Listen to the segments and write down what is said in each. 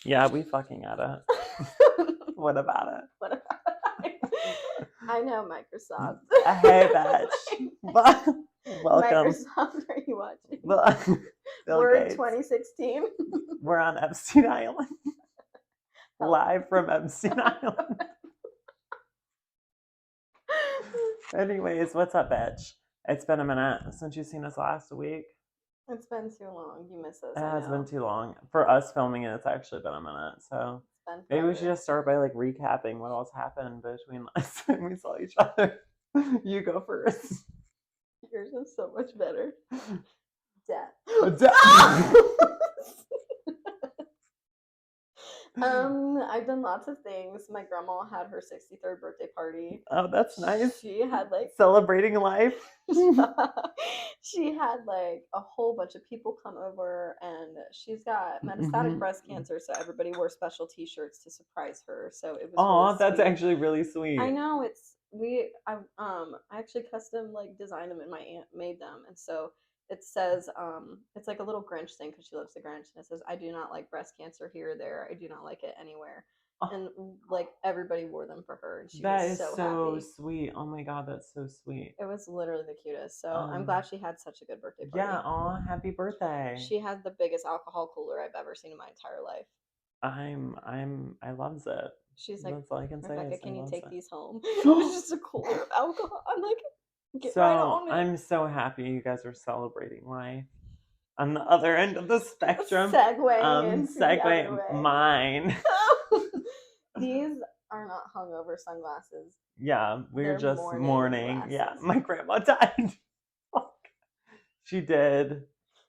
Yeah, we fucking at it. What about it? What about it? I know Microsoft. Hey, bitch. Welcome. Microsoft, are you watching? Word 2016. We're on Epstein Island. Live from Epstein Island. Anyways, what's up, bitch? It's been a minute since you've seen us last week. It's been too long. You miss us. It has been too long. For us filming it, it's actually been a minute. So maybe we should just start by like recapping what else happened between last time we saw each other. You go first. Yours is so much better. Death. I've done lots of things. My grandma had her 63rd birthday party. Oh, that's nice. She had like celebrating life. She had like a whole bunch of people come over, and she's got metastatic breast cancer, so everybody wore special T-shirts to surprise her. So it was. Really that's actually really sweet. I know I actually custom like designed them, and my aunt made them, and so. It says, it's like a little Grinch thing because she loves the Grinch, and it says, "I do not like breast cancer here or there. I do not like it anywhere." Oh. And like everybody wore them for her, and she was so happy. Sweet. Oh my god, that's so sweet. It was literally the cutest. So I'm glad she had such a good birthday party. Yeah, aw, happy birthday. She had the biggest alcohol cooler I've ever seen in my entire life. I loves it. She's like, that's all I can say. Rebecca, can you take these home? It was just a cooler of alcohol. I'm like. I'm so happy you guys are celebrating life. On the other end of the spectrum, segue mine. These are not hungover sunglasses. Yeah, we're just mourning. Yeah, my grandma died. Fuck. She did.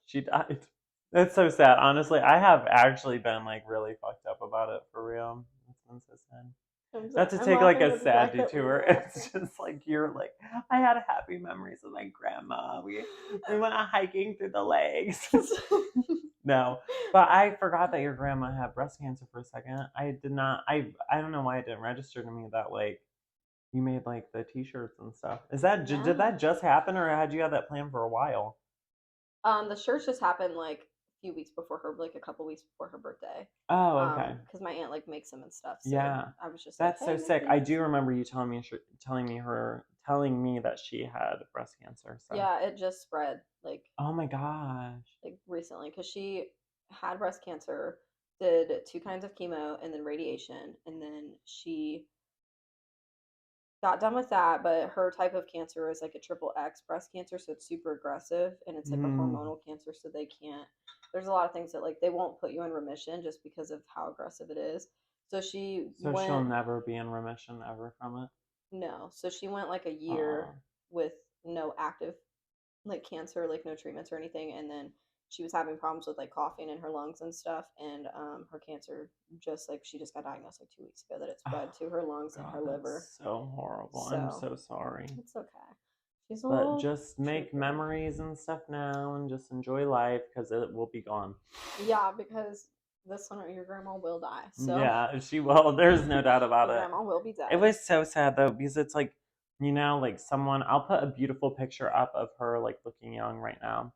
She died. That's so sad. Honestly, I have actually been like really fucked up about it for real. It's been so sad. Not to take like a sad detour. It's just like you're like, I had happy memories with my grandma. We went hiking through the lakes. No, but I forgot that your grandma had breast cancer for a second. I did not. I don't know why it didn't register to me that like you made like the T-shirts and stuff. Is that did that just happen, or had you had that plan for a while? The shirts just happened like few weeks before her, like a couple weeks before her birthday. Oh, okay. Because my aunt like makes them and stuff. So yeah, I was just that's so sick. I do remember you telling me that she had breast cancer. So yeah, it just spread like. Oh my gosh. Like recently, because she had breast cancer, did 2 kinds of chemo and then radiation, and then she got done with that, but her type of cancer is like a XXX breast cancer, so it's super aggressive, and it's like a hormonal cancer, so they can't. There's a lot of things that like they won't put you in remission just because of how aggressive it is. So she'll never be in remission ever from it. No, so she went like a year with no active like cancer, like no treatments or anything, and then she was having problems with like coughing in her lungs and stuff, and her cancer she just got diagnosed like 2 weeks ago that it spread to her lungs and her liver. So horrible. So, I'm so sorry. It's okay. But just make memories and stuff now and just enjoy life because it will be gone. Yeah, because this one your grandma will die. So yeah, she will. There's no doubt about it. Grandma will be dead. It was so sad though because it's like, you know, like I'll put a beautiful picture up of her like looking young right now.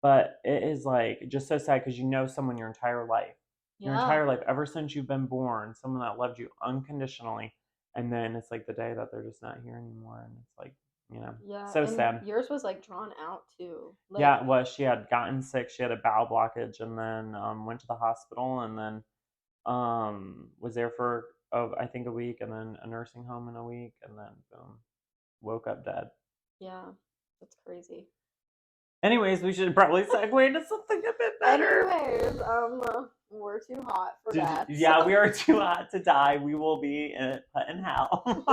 But it is like just so sad because you know someone your entire life. Your entire life, ever since you've been born, someone that loved you unconditionally. And then it's like the day that they're just not here anymore. And it's like, you know, so sad. Yours was like drawn out too. Like, yeah, it was. She had gotten sick. She had a bowel blockage and then went to the hospital and then was there for, I think a week and then a nursing home in a week. And then boom, woke up dead. Yeah, that's crazy. Anyways, we should probably segue into something a bit better. Anyways, we're too hot for that. Yeah, we are too hot to die. We will be put in hell.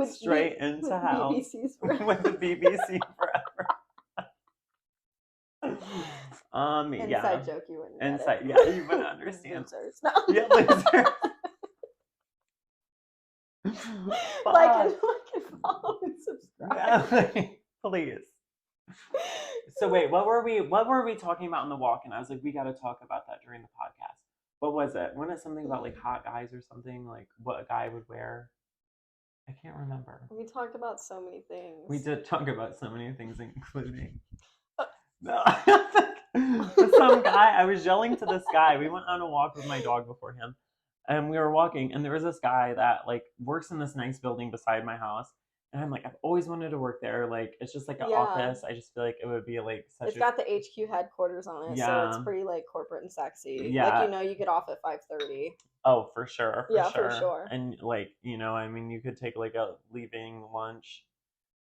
Straight into hell. With the BBC forever. Inside joke, you wouldn't. Yeah, you wouldn't understand. Losers. No. Yeah, losers. like and follow and subscribe. Yeah, please. So wait, what were we talking about in the walk? And I was like, we got to talk about that during the podcast. What was it? Wasn't it something about like hot guys or something? Like what a guy would wear? I can't remember. We talked about so many things. We did talk about so many things, including. No. Some guy, I was yelling to this guy. We went on a walk with my dog before him, and we were walking, and there was this guy that like works in this nice building beside my house. And I'm like, I've always wanted to work there. Like, it's just like an Yeah. office. I just feel like it would be like such It's a got the HQ headquarters on it, so it's yeah, pretty like corporate and sexy. Like yeah. you get off at 5:30. Oh, for sure, for Yeah, for sure. sure. And like, I mean, you could take like a leaving lunch.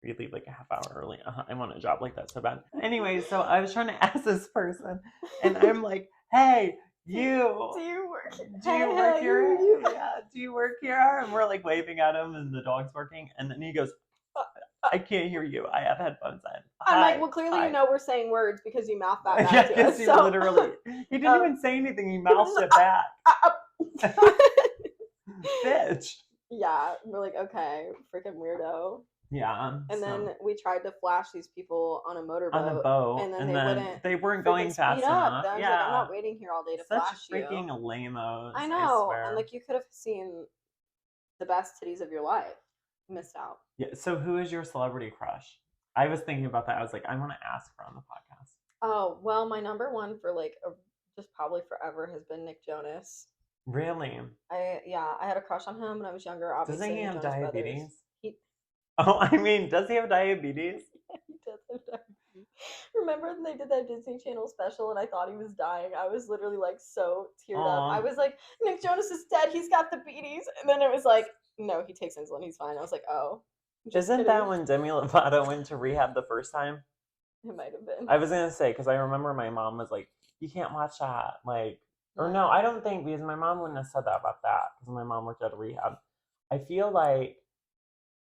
You leave like a half hour early. I want a job like that so bad. Anyway, so I was trying to ask this person, and I'm like, "Hey, you, Do you work? do you work here? Yeah, do you work here?" And we're like waving at him, and the dog's working, and then he goes, "I can't hear you. I have headphones in." I'm like, well, clearly hi. you know we're saying words because you mouth that back Yeah, to because us. he So. literally, he didn't even say anything. He mouthed it back. Bitch. Yeah, we're like, okay, freaking weirdo. Yeah. And then we tried to flash these people on a motorboat. On a boat, and then they weren't going fast speed up. enough. I was Yeah, like, I'm not waiting here all day to such flash freaking you. lame-os. I know, swear. and like you could have seen the best titties of your life. Missed out. Yeah. So who is your celebrity crush? I was thinking about that. I was like, I want to ask her on the podcast. Oh well, my number one for like just probably forever has been Nick Jonas. Really? I had a crush on him when I was younger. Obviously, Doesn't he have diabetes? Brothers. I mean, does he have diabetes? Yeah, he does have diabetes. Remember when they did that Disney Channel special and I thought he was dying? I was literally like so teared up. I was like, Nick Jonas is dead. He's got the beaties. And then it was like, no, he takes insulin. He's fine. I was like, oh. Isn't that when Demi Lovato went to rehab the first time? It might have been. I was gonna say because I remember my mom was like, "You can't watch that." Like, or no, I don't think because my mom wouldn't have said that about that because my mom worked at a rehab. I feel like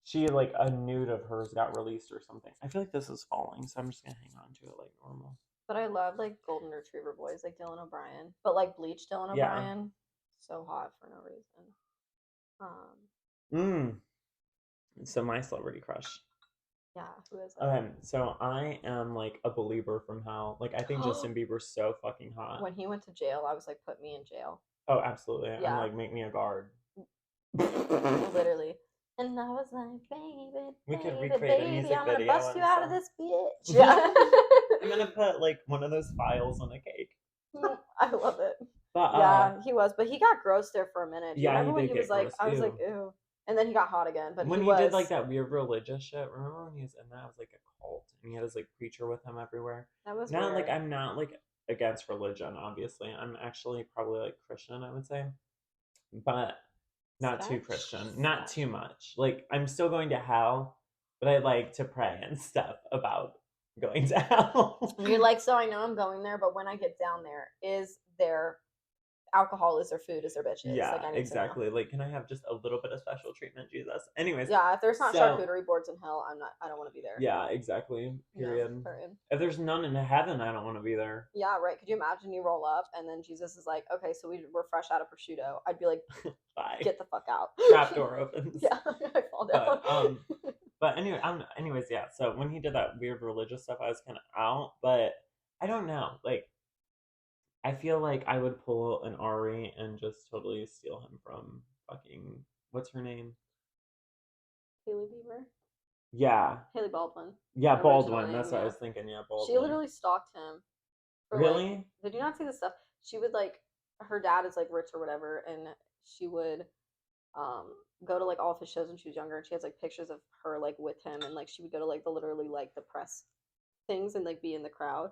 she like a nude of hers got released or something. I feel like this is falling, so I'm just gonna hang on to it like normal. But I love like golden retriever boys like Dylan O'Brien, but like bleached Dylan O'Brien, so hot for no reason. So my celebrity crush. Yeah, who is it? So I am like a believer from hell. Like I think Justin Bieber's so fucking hot. When he went to jail, I was like, put me in jail. Oh, absolutely. Yeah. I'm like, make me a guard. Literally. And I was like, baby, we could recreate a music I'm video. gonna bust you out of this bitch. Yeah. I'm gonna put like one of those files on a cake. I love it. But, yeah, he was, but he got gross there for a minute. Yeah, remember when he was like, gross. I was like, ew. And then he got hot again. But when he did like that weird religious shit, remember when he was in that? It was like a cult, and he had his like preacher with him everywhere. That was not weird. like I'm not like against religion. Obviously, I'm actually probably like Christian. I would say, but not too Christian, not too much. Like I'm still going to hell, but I like to pray and stuff about going to hell. You're like, so I know I'm going there, but when I get down there, is there alcohol, is there food, is there bitches? Yeah, like, exactly. Like, can I have just a little bit of special treatment, Jesus? Anyways. Yeah, if there's not charcuterie boards in hell, I don't want to be there. Yeah, exactly. Period. Yeah, period. If there's none in heaven, I don't want to be there. Yeah, right. Could you imagine you roll up and then Jesus is like, okay, so we're fresh out of prosciutto. I'd be like, bye. Get the fuck out. Trap door opens. Yeah, I fall down. But anyways, yeah. So when he did that weird religious stuff, I was kind of out. But I don't know. Like, I feel like I would pull an Ari and just totally steal him from fucking what's her name? Hailey Bieber. Yeah. Haley Baldwin. Yeah, Baldwin. That's what I was thinking. Yeah, Baldwin. She literally stalked him. Really? Like, did you not see this stuff? She would like, her dad is like rich or whatever, and she would go to like all of his shows when she was younger, and she has like pictures of her like with him, and like she would go to like literally like the press things and like be in the crowd.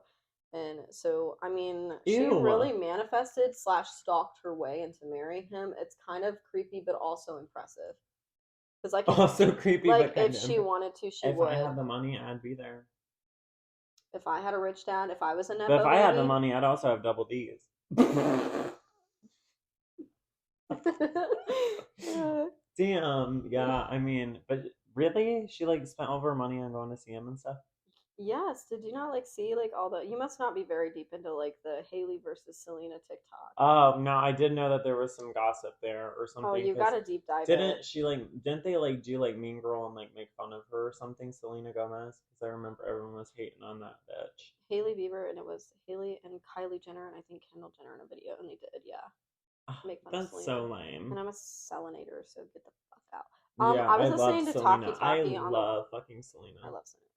And so, I mean, she really manifested / stalked her way into marrying him. It's kind of creepy, but also impressive. Because like, also creepy. Like, but if she wanted to, she would. If I had the money, I'd be there. If I had a rich dad, if I was a nepo but if I had the money, I'd also have double D's. Damn. Yeah. I mean, but really, she like spent all of her money on going to see him and stuff. Yes. Did you not like see like all the? You must not be very deep into like the Hailey versus Selena TikTok. Oh no, I did know that there was some gossip there or something. Oh, you got a deep dive. Didn't they like do like Mean Girl and like make fun of her or something, Selena Gomez? Because I remember everyone was hating on that bitch. Hailey Bieber, and it was Hailey and Kylie Jenner and I think Kendall Jenner in a video, and they did, make fun of Selena. That's so lame. And I'm a Selinator, so get the fuck out. Yeah, I was listening to Selena. Talkie I love fucking Selena. I love Selena.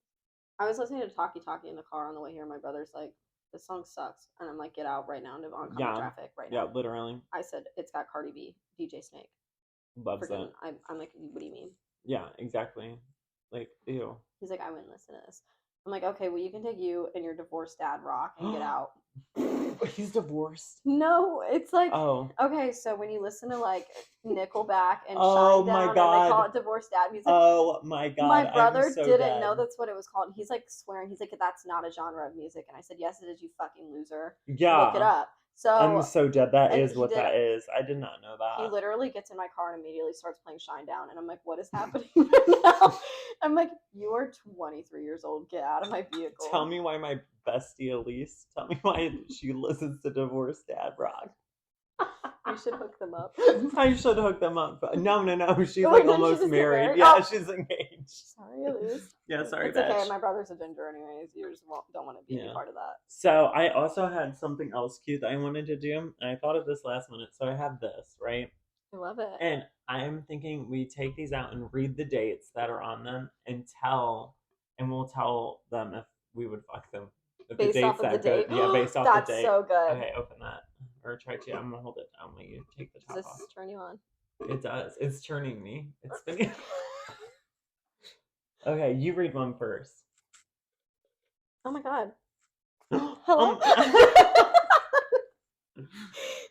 I was listening to Talkie in the car on the way here. My brother's like, this song sucks. And I'm like, get out right now into oncoming Yeah. traffic right Yeah, now. literally. I said, it's got Cardi B, DJ Snake. Loves it. I'm like, what do you mean? Yeah, exactly. Like, ew. He's like, I wouldn't listen to this. I'm like, okay, well, you can take you and your divorced dad rock and get out. He's divorced? No, it's like, oh. Okay, so when you listen to like Nickelback and Oh Shine my Down, God. and they call it divorced dad music. Oh my God. My brother I'm so didn't dead. know that's what it was called. He's like swearing. He's like, that's not a genre of music. And I said, yes, it is, you fucking loser. Yeah. Look it up. So I'm so dead. That and is he what did- that is. I did not know he that. literally gets in my car and immediately starts playing Shine Down. And I'm like, what is happening right now? I'm like, you are 23 years old. Get out of my vehicle. Tell me why my bestie Elise, tell me why she listens to divorced dad rock. You should hook them up. I should hook them up. No. She's Oh, like did she almost just get married. married? Yeah, Oh. she's engaged. Sorry, Elise. Yeah, sorry, It's bitch. okay. My brother's a ginger anyways. You just don't want to be a part of that. So I also had something else cute that I wanted to do, and I thought of this last minute. So I have this, right? I love it. And I'm thinking we take these out and read the dates that are on them and we'll tell them if we would fuck them. If based off of the date. Yeah, based off That's the date. so good. Okay, open that. Or try to. I'm gonna hold it down while you take the top Does off. this turn you on? It does. It's turning me. It's spinning. Okay, you read one first. Oh my God. Hello?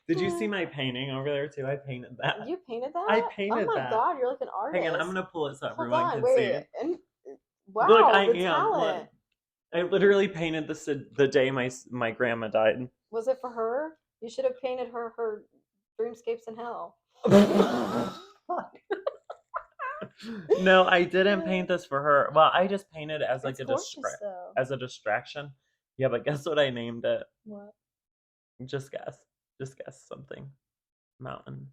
Did you see my painting over there too? I painted that. You painted that? I painted that. Oh my God, you're like an artist. Hang on, I'm gonna pull it so Hold everyone on, can wait. see. And, wow, Look, I the am. talent. Look. I literally painted this the day my grandma died. Was it for her? You should have painted her dreamscapes in hell. No, I didn't paint this for her. Well, I just painted it as like as a distraction. Yeah, but guess what I named it? What? Just guess. Just guess something. Mountain.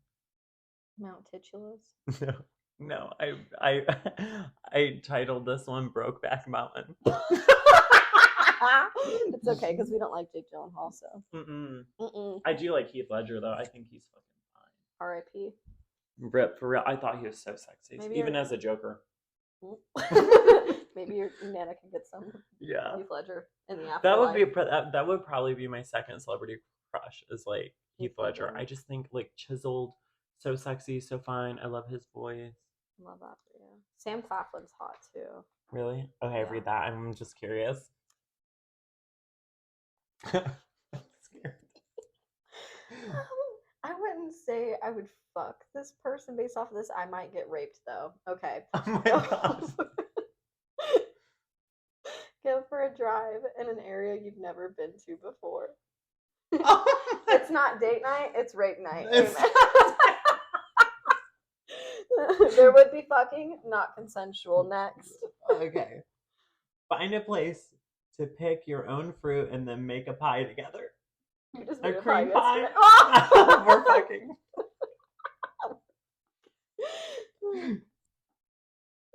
Mount Titulus? No. I titled this one Brokeback Mountain. It's okay because we don't like Jake Gyllenhaal, so. I do like Heath Ledger though. I think he's fucking fine. R.I.P. Rip, for real. I thought he was so sexy, even as a Joker. Maybe your Nana can get some. Yeah. Heath Ledger in the afterlife. That would be that would probably be my second celebrity crush. Is like Heath Ledger. I just think like chiseled, so sexy, so fine. I love his voice. Love that for you. Sam Claflin's hot too. Really? Okay, yeah. Read that. I'm just curious. I'm scared. I wouldn't say I would fuck this person based off of this. I might get raped though. Okay. Oh my God. Go for a drive in an area you've never been to before. Oh it's not date night, it's rape night. There would be fucking, not consensual. Next. Okay. Find a place to pick your own fruit and then make a pie together. You just a cream pie. Oh! We're fucking.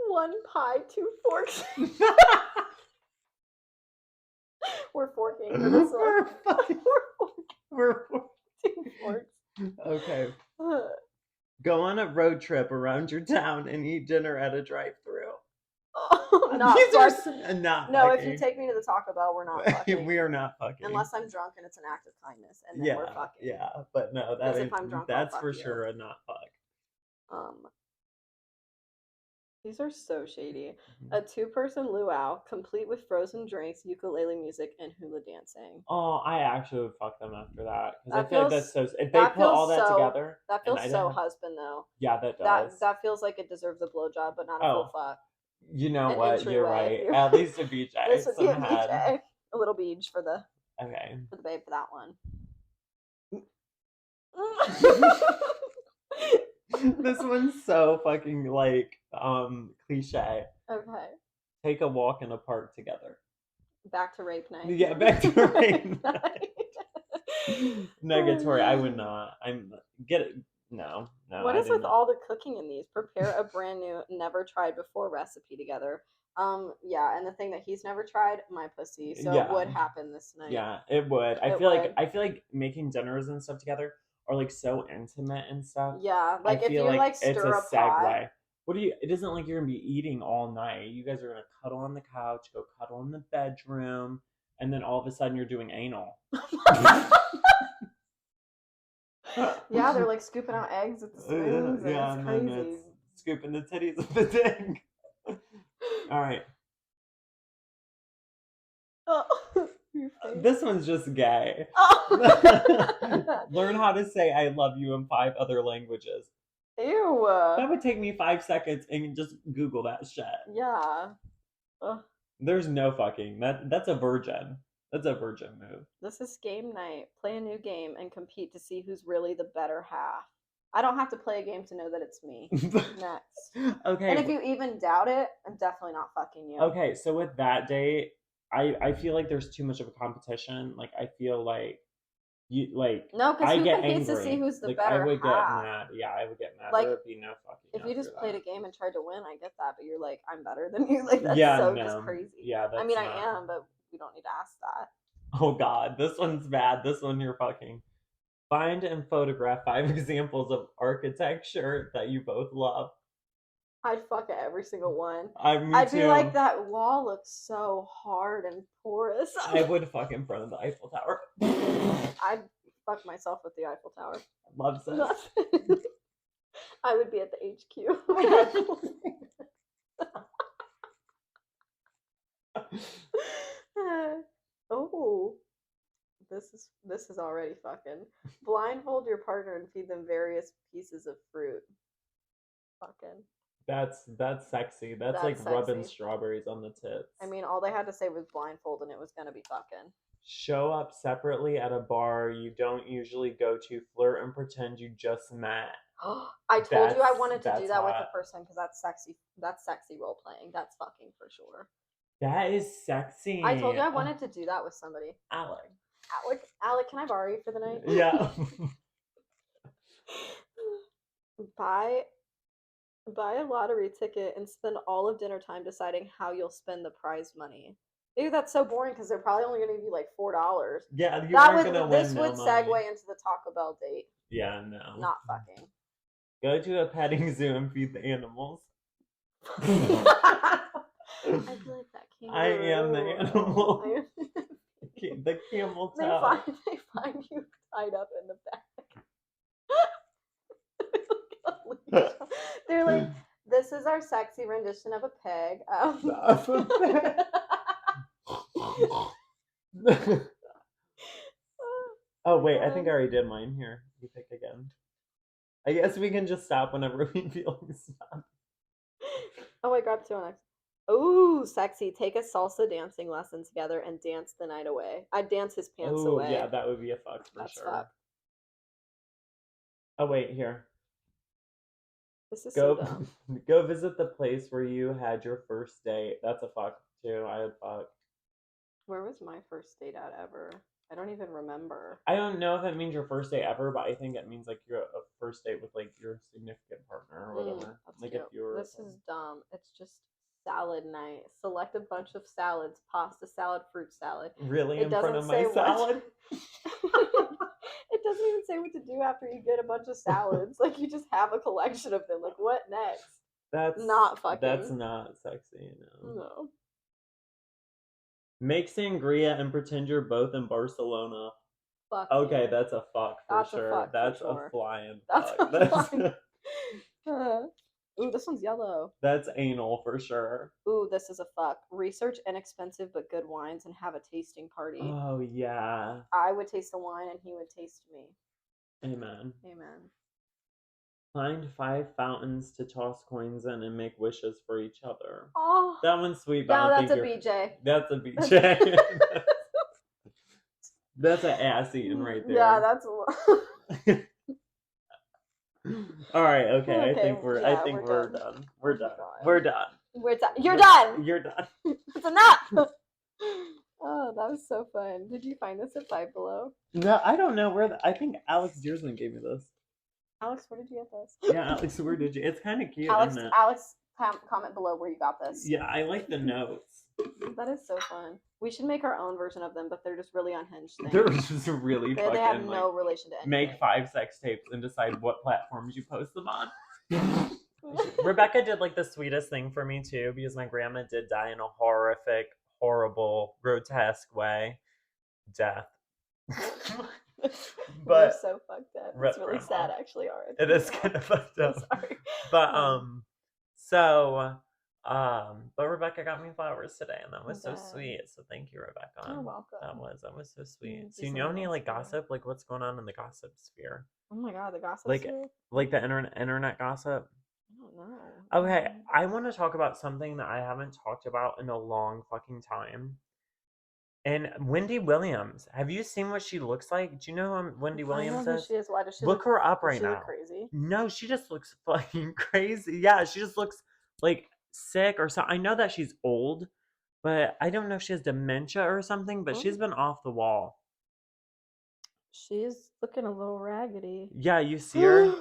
One pie, 2 forks. We're forking for this one. We're forking. 2 forks. Okay. Go on a road trip around your town and eat dinner at a drive-thru. Oh, not no, fucking. if you take me to the Taco Bell, we're not fucking. We are not fucking. Unless I'm drunk and it's an act of kindness, and then we're fucking. Yeah, but no, if I'm drunk, that's for sure a not fuck. These are so shady. A 2-person luau, complete with frozen drinks, ukulele music, and hula dancing. Oh, I actually would fuck them after that because I feel like that's so. If they put all that together, that feels so husband though. Yeah, that does. That feels like it deserves a blowjob, but not a full fuck. You know what? You're right. At least a BJ. This would be a BJ. A little beach for the babe for that one. This one's so fucking like cliche. Okay. Take a walk in a park together. Back to rape night. Yeah, back to rape night. Negatory. I would not. No. What is with all the cooking in these? Prepare a brand new, never tried before recipe together. Yeah, and the thing that he's never tried, my pussy. So it would happen this night. Yeah, it would. I feel like making dinners and stuff together are like so intimate and stuff. Yeah, like if you like stir it's a a pot. segue. It isn't like you're gonna be eating all night. You guys are gonna cuddle on the couch, go cuddle in the bedroom, and then all of a sudden you're doing anal. Yeah, they're like scooping out eggs with the spoons. Yeah, and and it's then crazy. it's scooping the titties with the dick. All right. Oh, this one's just gay. Oh. Learn how to say I love you in 5 other languages. Ew. That would take me 5 seconds and just Google that shit. Yeah. Ugh. There's no fucking. That's a virgin. That's a virgin move. This is game night. Play a new game and compete to see who's really the better half. I don't have to play a game to know that it's me. Next. Okay. And if you even doubt it, I'm definitely not fucking you. Okay, so with that date, I feel like there's too much of a competition. Like I feel like you like no, because I who get competes angry. to see who's the like, better I would half? get mad. Yeah, I would get mad. Like, there would be no fucking. If you just played that. a game and tried to win, I get that. But you're like, I'm better than you. Like that's just crazy. Yeah, that's I mean, I am, but we don't need to ask that. Oh God, this one's bad. This one you're fucking. Find and photograph 5 examples of architecture that you both love. I'd fuck at every single one. I'd be like, that wall looks so hard and porous. I would fuck in front of the Eiffel Tower. I'd fuck myself with the Eiffel Tower. Love this. I would be at the HQ. Oh, this is already fucking. Blindfold your partner and feed them various pieces of fruit. Fucking. That's sexy. That's like sexy. Rubbing strawberries on the tits. I mean, all they had to say was blindfold, and it was gonna be fucking. Show up separately at a bar you don't usually go to. Flirt and pretend you just met. I told you I wanted to do that with a person because that's sexy. That's sexy role playing. That's fucking for sure. That is sexy. I told you I wanted to do that with somebody. Alec, can I borrow you for the night? Yeah. Buy a lottery ticket and spend all of dinner time deciding how you'll spend the prize money. Maybe that's so boring because they're probably only going to give you like $4. Yeah, you aren't going to win. This would segue into the Taco Bell date. Yeah, no. Not fucking. Go to a petting zoo and feed the animals. I feel like that came. I am the animal. The camel toe. They find you tied up in the back. They're like, this is our sexy rendition of a pig. Oh wait, I think I already did mine. Here, you pick again. I guess we can just stop whenever we feel like stop. Oh, I grabbed 2 on X. Ooh, sexy. Take a salsa dancing lesson together and dance the night away. I'd dance his pants away. Yeah, that would be a fuck for That's sure. Fuck. Oh wait, here. This is so dumb. Go visit the place where you had your first date. That's a fuck too. I would fuck. Where was my first date at ever? I don't even remember. I don't know if it means your first date ever, but I think it means like you're a first date with like your significant partner or whatever. Like cute. If you were. This is dumb. It's just salad night. Select a bunch of salads: pasta salad, fruit salad. Really, in front of my salad? It doesn't even say what to do after you get a bunch of salads. Like you just have a collection of them. Like what next? That's not fucking. That's not sexy. No. Make sangria and pretend you're both in Barcelona. Fuck okay, you. That's a fuck for sure. That's a flying fuck. Ooh, this one's yellow. That's anal for sure. Ooh, this is a fuck. Research inexpensive but good wines and have a tasting party. Oh, yeah. I would taste the wine and he would taste me. Amen. Amen. Find 5 fountains to toss coins in and make wishes for each other. Oh, that one's sweet. No, that's a BJ. That's a BJ. That's an ass eating right there. Yeah, that's a All right, okay. I think we're done. We're done. You're done. You're done. It's enough. Oh, that was so fun. Did you find this at Five Below? No, I don't know where. I think Alex Deersman gave me this. Alex, where did you get this? Yeah, Alex, where did you? It's kind of cute, Alex, isn't it? Alex, comment below where you got this. Yeah, I like the notes. That is so fun. We should make our own version of them, but they're just really unhinged things. They're just really fucking. They have no relation to anything. Make 5 sex tapes and decide what platforms you post them on. Rebecca did like the sweetest thing for me too, because my grandma did die in a horrible, grotesque grotesque way. Death. We're But so fucked up. Rip It's really Grandma. sad, actually. Alright. It is kind of fucked up. Sorry. But but Rebecca got me flowers today, and that was so sweet. So thank you, Rebecca. You're welcome. That was so sweet. So Do you know any something like else for gossip, like what's going on in the gossip sphere? Oh my god, the gossip Like sphere? like the internet gossip. I don't know. Okay, I want to talk about something that I haven't talked about in a long fucking time. And Wendy Williams, have you seen what she looks like? Do you know who Wendy Williams I know who is? she is. Why does she Look her up does right she now. look crazy? No, she just looks fucking crazy. Yeah, she just looks like sick or something. I know that she's old, but I don't know if she has dementia or something, but she's been off the wall. She's looking a little raggedy. Yeah, you see her?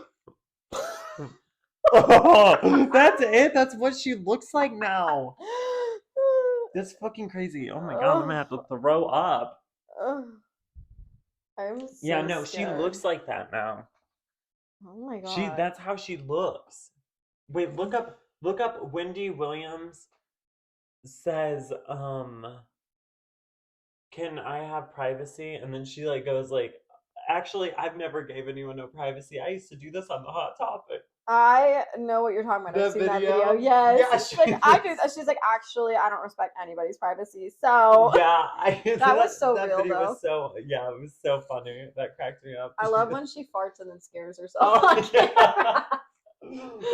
Oh, that's it. That's what she looks like now. That's fucking crazy. Oh my god, I'm gonna have to throw up. I'm so Yeah, no, scared. she looks like that now. Oh my god. That's how she looks. Wait, look up Wendy Williams says, can I have privacy? And then she like goes like, actually, I've never gave anyone no privacy. I used to do this on the Hot Topic. I know what you're talking about. I've seen that video. Yes. Yeah, she's like, I do that. She's like, actually, I don't respect anybody's privacy. So yeah, that was so that real video though. Was so yeah, it was so funny. That cracked me up. I love when she farts and then scares herself. Oh, yeah.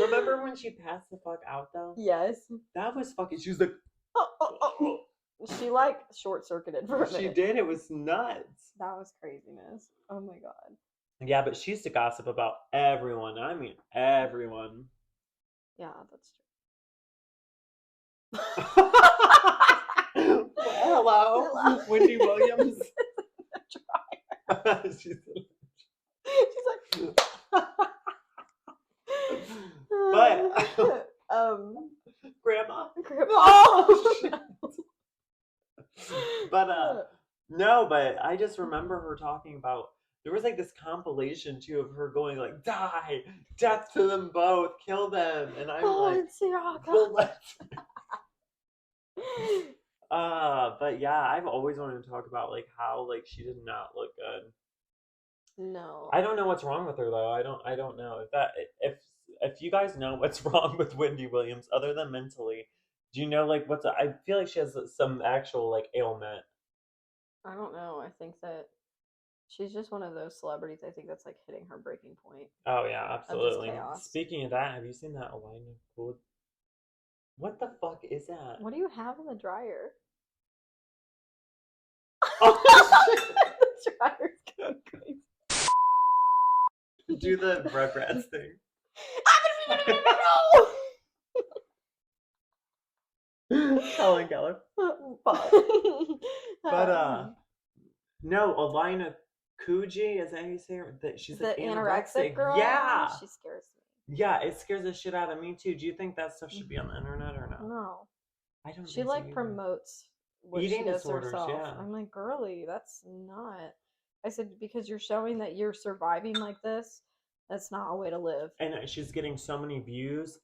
Remember when she passed the fuck out though? Yes. That was fucking. She was like, she like short circuited for a minute. She did. It was nuts. That was craziness. Oh my god. Yeah, but she used to gossip about everyone. I mean, everyone. Yeah, that's true. Hello, Wendy Williams. She's like, but grandma. Oh, but no, but I just remember her talking about. There was like this compilation too of her going like, "Die, death to them both, kill them," and I'm like, "Well, let's." But yeah, I've always wanted to talk about like how like she did not look good. No. I don't know what's wrong with her though. I don't know if you guys know what's wrong with Wendy Williams other than mentally. Do you know like I feel like she has some actual like ailment. I don't know. I think that she's just one of those celebrities. I think that's like hitting her breaking point. Oh yeah, absolutely. Speaking of that, have you seen that Elena Gould? What the fuck is that? What do you have in the dryer? The dryer's going crazy. Do the Rugrats thing. Helen Keller. But no, Elena Kuji, is that how you say her? That she's the anorexic girl. Yeah, she scares me. Yeah, it scares the shit out of me too. Do you think that stuff should be on the internet or no? No, I don't. She like promotes what eating she does disorders. herself. Yeah, I'm like, girly, that's not. I said because you're showing that you're surviving like this. That's not a way to live. And she's getting so many views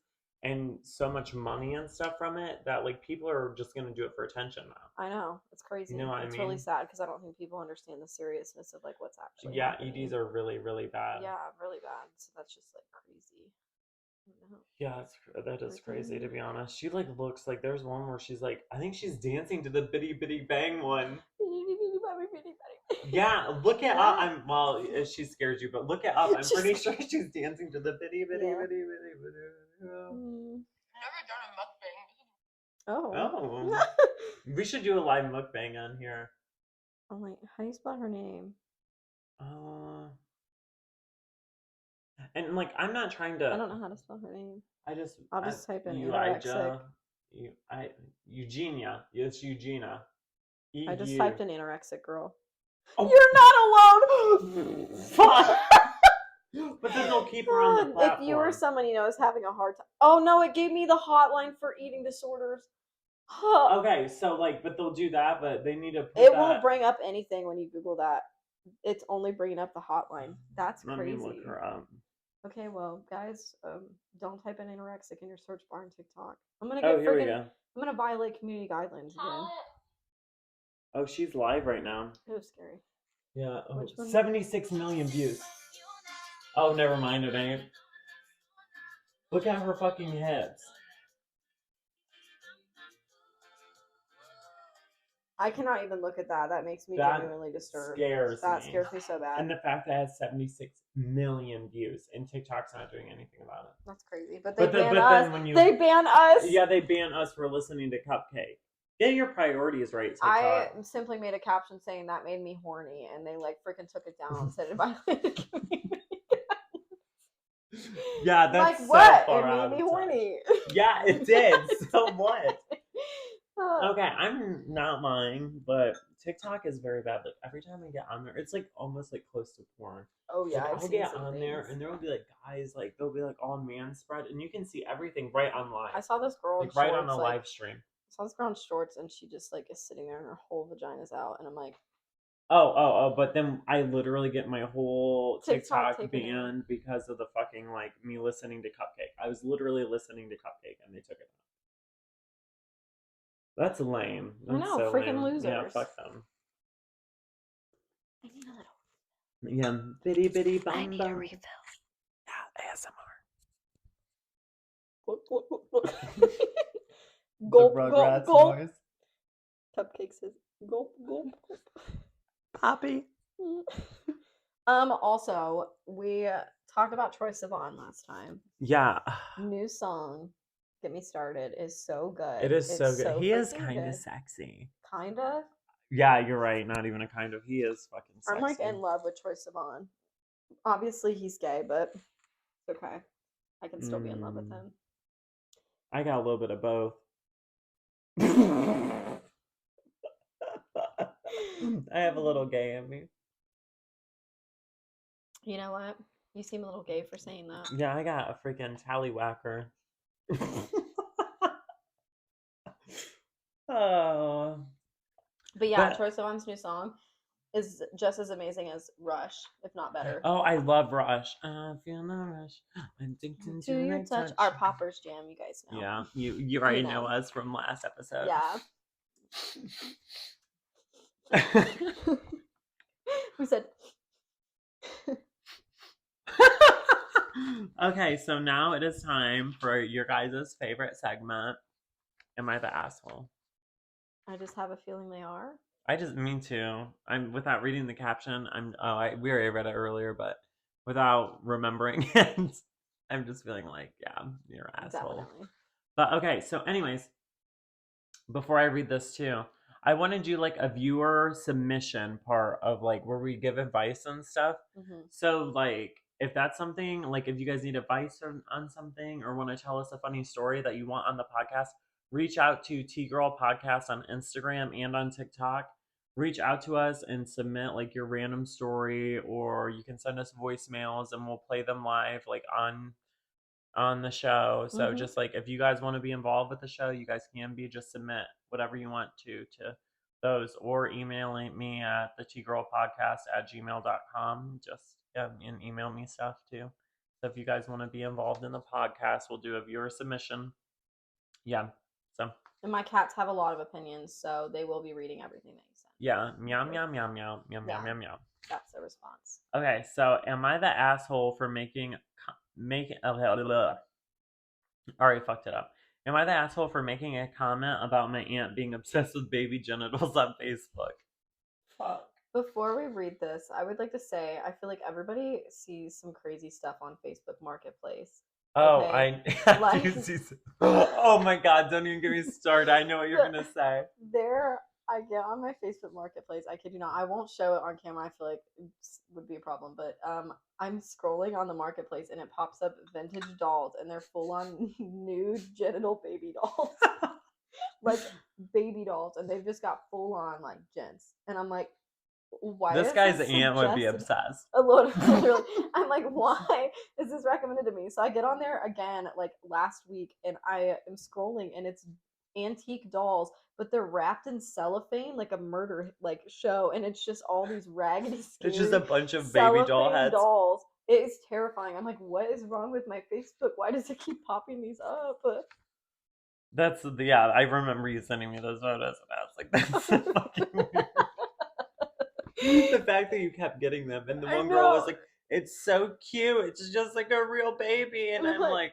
and so much money and stuff from it that like people are just gonna do it for attention now. I know, it's crazy. You know what it's I mean? really sad because I don't think people understand the seriousness of like what's actually. Yeah, happening. EDs are really, really bad. Yeah, really bad. So that's just like crazy. Yeah, that is crazy to be honest. She like looks like there's one where she's like, I think she's dancing to the Bitty Bitty Bang one. Yeah, look it up. She scares you, but look it up. I'm pretty sure she's dancing to the Bitty Bitty Bitty Bitty Bitty. Never done a mukbang. Oh. We should do a live mukbang on here. I'm like, how do you spell her name? And like, I'm not trying to. I don't know how to spell her name. I'll just type in Elijah. Eugenia. It's Eugenia. I just typed in anorexic girl. Oh. You're not alone. Fuck. But then they'll keep her on the platform. If you or someone you know is having a hard time. Oh no, it gave me the hotline for eating disorders. Okay, so like, but they'll do that, but they need to. Won't bring up anything when you Google that. It's only bringing up the hotline. That's crazy. Let me look her up. Okay, well, guys, don't type in anorexic in your search bar on TikTok. I'm gonna get I'm gonna violate community guidelines again. Oh, she's live right now. It was scary. Yeah. Oh, Which one? 76 million views. Oh, never mind. It ain't. Look at her fucking hits. I cannot even look at that. That makes me That genuinely disturbed. scares That me. scares me so bad. And the fact that it has 76 million views and TikTok's not doing anything about it. That's crazy. But they But ban then us. when you- They ban us. Yeah, they ban us for listening to Cupcake. Get your priorities right, TikTok. I simply made a caption saying that made me horny, and they like freaking took it down and said it violated community. Yeah, that's like so what? far It out made me of touch. horny. Yeah, it did. So what? Oh. Okay, I'm not lying, but TikTok is very bad. Like every time I get on there, it's like almost like close to porn. Oh yeah, Like, I've I'll seen get some on things. there and there will be like guys, like they'll be like all man spread, and you can see everything right on live. I saw this girl in like right shorts, on the like, live stream. I saw this girl in shorts, and she just like is sitting there, and her whole vagina's out, and I'm like, Oh, but then I literally get my whole TikTok TikTok taken banned because of the fucking like me listening to Cupcake. I was literally listening to Cupcake and they took it. That's lame. I That's know, so freaking lame. Yeah, losers. fuck them. I need a little. Yeah, bitty bitty bum I need a bum. refill. Yeah, ASMR. Gulp, The gulp, Rugrats gulp. noise. Cupcake says gulp, gulp, gulp. Poppy. Also, we talked about Troye Sivan last time. Yeah. New song, Get Me Started, is so good. It is so It's good. He is freaking kind good. of sexy. Kind of. Yeah, you're right. Not even a kind of. He is fucking sexy. I'm like in love with Troye Sivan. Obviously, he's gay, but it's okay. I can still be in love with him. I got a little bit of both. I have a little gay in me. You know what? You seem a little gay for saying that. Yeah, I got a freaking tallywhacker. Oh. But yeah, Troye Sivan's new song is just as amazing as Rush, if not better. Oh, I love Rush. I feel no rush. I'm addicted To your touch. Our Poppers Jam, you guys know. Yeah, you already know us from last episode. Yeah. We said. Okay, so now it is time for your guys' favorite segment. Am I the asshole? I just have a feeling they are. Me too. I'm without reading the caption. We already read it earlier, but without remembering it, I'm just feeling like, yeah, you're an asshole. Definitely. But okay, so anyways, before I read this too, I want to do like a viewer submission part of like where we give advice and stuff. Mm-hmm. So like if that's something, like if you guys need advice on something or want to tell us a funny story that you want on the podcast, reach out to T-Girl Podcast on Instagram and on TikTok. Reach out to us and submit like your random story, or you can send us voicemails and we'll play them live like on the show. So just like if you guys want to be involved with the show, you guys can be. Just submit whatever you want to those, or emailing me at the tgirlpodcast@gmail.com. Just and email me stuff too. So if you guys want to be involved in the podcast, we'll do a viewer submission. Yeah. So. And my cats have a lot of opinions, so they will be reading everything that you send. Yeah. Meow meow meow meow meow meow meow meow. That's the response. Okay, so am I the asshole for making already fucked it up. Am I the asshole for making a comment about my aunt being obsessed with baby genitals on Facebook? Fuck. Before we read this, I would like to say I feel like everybody sees some crazy stuff on Facebook Marketplace. Oh, okay? I do see. Oh my god! Don't even get me started. I know what you're gonna say. I get on my Facebook Marketplace. I kid you not. I won't show it on camera. I feel like it would be a problem. But I'm scrolling on the Marketplace and it pops up vintage dolls, and they're full on nude genital baby dolls, like baby dolls, and they've just got full on like gents. And I'm like, why? This guy's aunt would be obsessed. A load of literally. I'm like, why is this recommended to me? So I get on there again like last week, and I am scrolling, and it's antique dolls, but they're wrapped in cellophane like a murder like show, and it's just all these raggedy It's just a bunch of baby doll heads. Dolls. It is terrifying. I'm like, what is wrong with my Facebook? Why does it keep popping these up? That's yeah. I remember you sending me those photos, and I was like, "That's so fucking weird." The fact that you kept getting them, and the I one girl was know. like, "It's so cute. It's just like a real baby," and I'm like,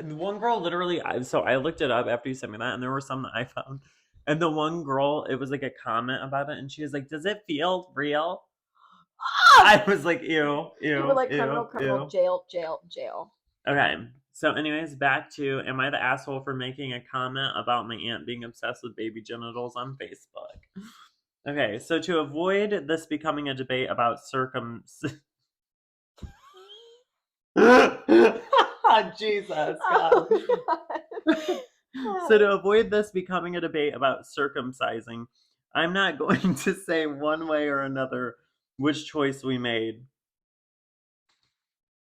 the one girl literally. So I looked it up after you sent me that, and there were some that I found, and the one girl, it was like a comment about it, and she was like, "Does it feel real?" I was like, "Ew, You were ew, like criminal, ew, criminal, ew." jail, jail, jail. Okay. So, anyways, back to am I the asshole for making a comment about my aunt being obsessed with baby genitals on Facebook? Okay, so to avoid this becoming a debate about Jesus, God. Oh, So, God. to avoid this becoming a debate about circumcising, I'm not going to say one way or another which choice we made.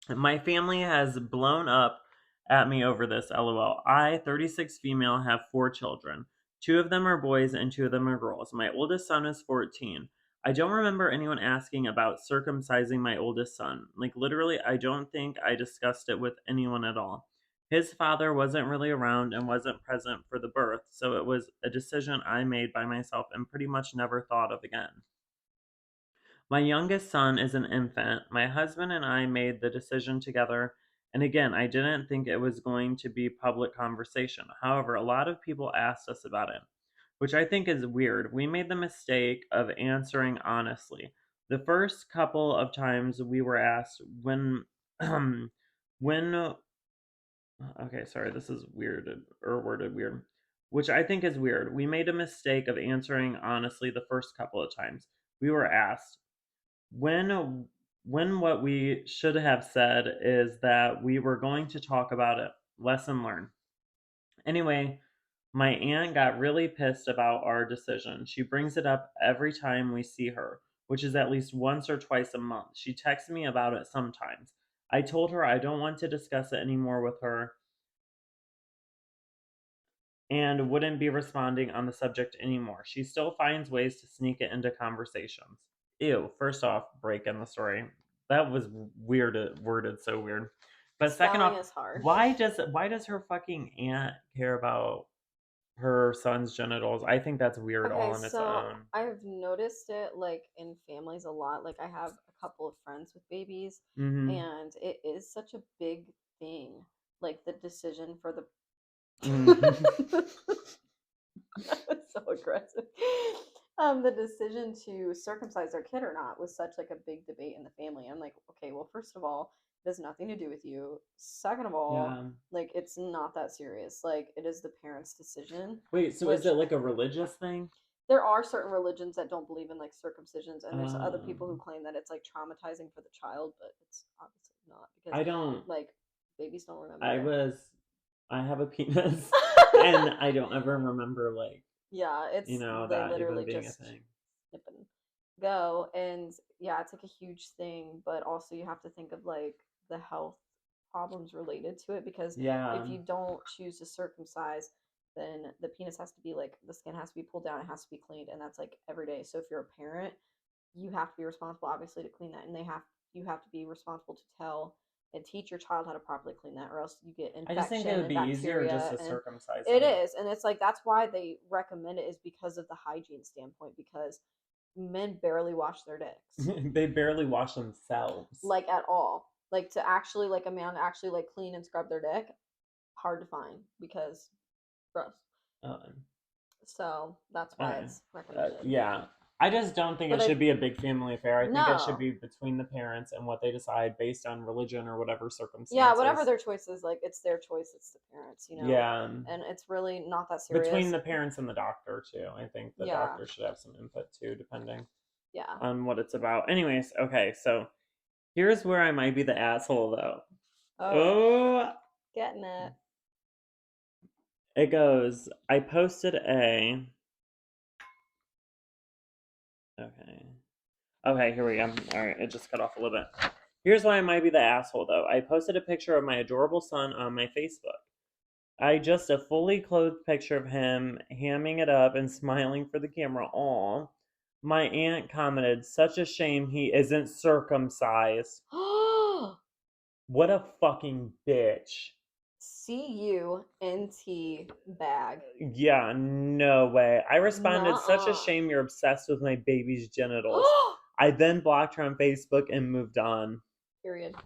My family has blown up at me over this, lol. I, 36 female, have 4 children. 2 of them are boys and 2 of them are girls. My oldest son is 14. I don't remember anyone asking about circumcising my oldest son. Like, literally, I don't think I discussed it with anyone at all. His father wasn't really around and wasn't present for the birth, so it was a decision I made by myself and pretty much never thought of again. My youngest son is an infant. My husband and I made the decision together, and again, I didn't think it was going to be public conversation. However, a lot of people asked us about it, which I think is weird. We made the mistake of answering honestly. The first couple of times we were asked when okay, sorry, this is weird or worded weird, which I think is weird. We made a mistake of answering honestly the first couple of times. We were asked when what we should have said is that we were going to talk about it. Lesson learned. Anyway, my aunt got really pissed about our decision. She brings it up every time we see her, which is at least once or twice a month. She texts me about it sometimes. I told her I don't want to discuss it anymore with her and wouldn't be responding on the subject anymore. She still finds ways to sneak it into conversations. Ew, first off, break in the story. That was weird worded so weird. But second Spelling off, is hard. why does her fucking aunt care about her son's genitals? I think that's weird Okay, all on its so own. I've noticed it like in families a lot. Like I have a couple of friends with babies, Mm-hmm. and it is such a big thing. Like the decision for the Mm-hmm. so aggressive. The decision to circumcise their kid or not was such like a big debate in the family. I'm like, okay, well, first of all, it has nothing to do with you. Second of all, Yeah. like it's not that serious. Like it is the parents' decision, Wait, so is which it like a religious thing? there are certain religions that don't believe in like circumcisions, and there's other people who Um, claim that it's like traumatizing for the child, but it's obviously not because I don't. like babies don't I remember. was. I have a penis, and I don't ever remember like Yeah, it's they that literally even being a just thing. snip and go, and yeah, it's like a huge thing, but also you have to think of like the health problems related to it because Yeah. if you don't choose to circumcise, then the penis has to be like the skin has to be pulled down, it has to be cleaned, and that's like every day. So if you're a parent, you have to be responsible obviously to clean that, and they have you have to be responsible to tell and teach your child how to properly clean that, or else you get I just think it infection would and be easier just bacteria. to And circumcise it them. is, and it's like that's why they recommend it is because of the hygiene standpoint, because men barely wash their dicks They barely wash themselves. like at all. Like to actually like a man to actually like clean and scrub their dick, hard to find because gross. Uh, So that's why okay. it's recommended. Yeah. I just don't think But it I should be a big family affair. I think it should no. be between the parents and what they decide based on religion or whatever Yeah, whatever circumstances. their choice is, like it's their choice, it's the parents, Yeah. and it's really not that Between serious. the parents and the doctor too. I think the Yeah, doctor should have some input too, depending yeah. on what it's about. Anyways, okay, so here's where I might be the asshole though. Oh, Oh, getting it. it goes, I posted a. Okay. Okay, here we go. Alright, it just cut off a little bit. Here's why I might be the asshole though. I posted a picture of my adorable son on my Facebook. I just a fully clothed picture of him hamming it up and smiling for the camera. Aw. My aunt commented, such a shame he isn't circumcised. What a fucking bitch. CUNT bag. Yeah, no way. I responded, such a Nuh-uh. shame you're obsessed with my baby's genitals. I then blocked her on Facebook and moved on. Period.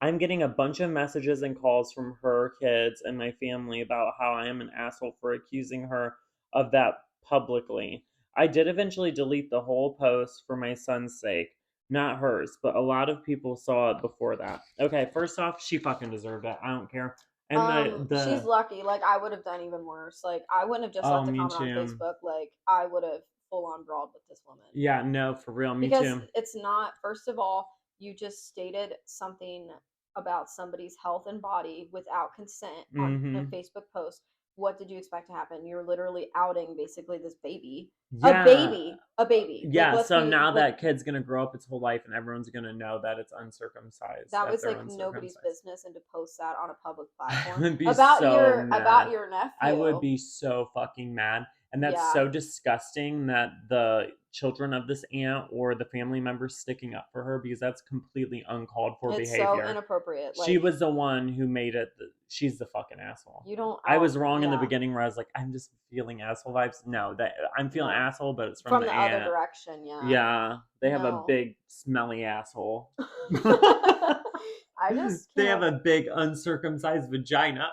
I'm getting a bunch of messages and calls from her kids and my family about how I am an asshole for accusing her of that publicly. I did eventually delete the whole post for my son's sake. Not hers, but a lot of people saw it before that. Okay, first off, she fucking deserved it. I don't care. And she's lucky. Like, I would have done even worse. Like, I wouldn't have just left a me comment on too. Facebook. Like, I would have full on brawled with this woman. Yeah, no, for real, me because too. it's not. First of all, you just stated something about somebody's health and body without consent on a Facebook post. What did you expect to happen? You're literally outing basically this baby. Yeah. A baby. Yeah, like, so now that kid's gonna grow up its whole life and everyone's gonna know that it's uncircumcised. That was like nobody's business, and to post that on a public platform would be about so mad. about your nephew. I would be so fucking mad. And that's so disgusting that the children of this aunt or the family members sticking up for her, because that's completely uncalled for behavior. It's so inappropriate. She was the one who made it. She's the fucking asshole. You don't. I was wrong in the beginning where I was like, I'm just feeling asshole vibes. No, that I'm feeling asshole, but it's from the aunt. Other direction. Yeah. Yeah, they have a big smelly asshole. I just. They have a big uncircumcised vagina.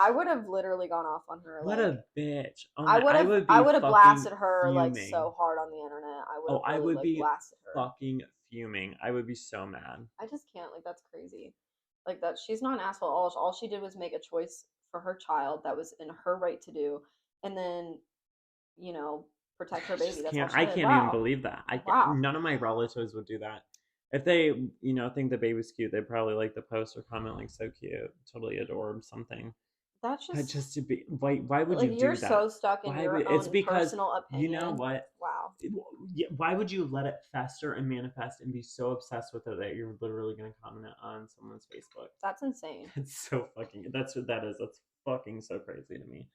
I would have literally gone off on her. What a bitch! I would have blasted her fuming. like so hard on the internet. I would be blasted her. Fucking fuming. I would be so mad. I just can't. Like, that's crazy. Like, that she's not an asshole. All she did was make a choice for her child that was in her right to do, and then, protect her baby. That's all she did. I can't even believe that. None of my relatives would do that. If they, think the baby's cute, they'd probably like the post or comment like, so cute, totally adored, something. That's just to be. Why would you do that? You're so stuck in your own personal opinion. You know what? Wow. Why would you let it fester and manifest and be so obsessed with it that you're literally going to comment on someone's Facebook? That's insane. It's so fucking. That's what that is. That's fucking so crazy to me.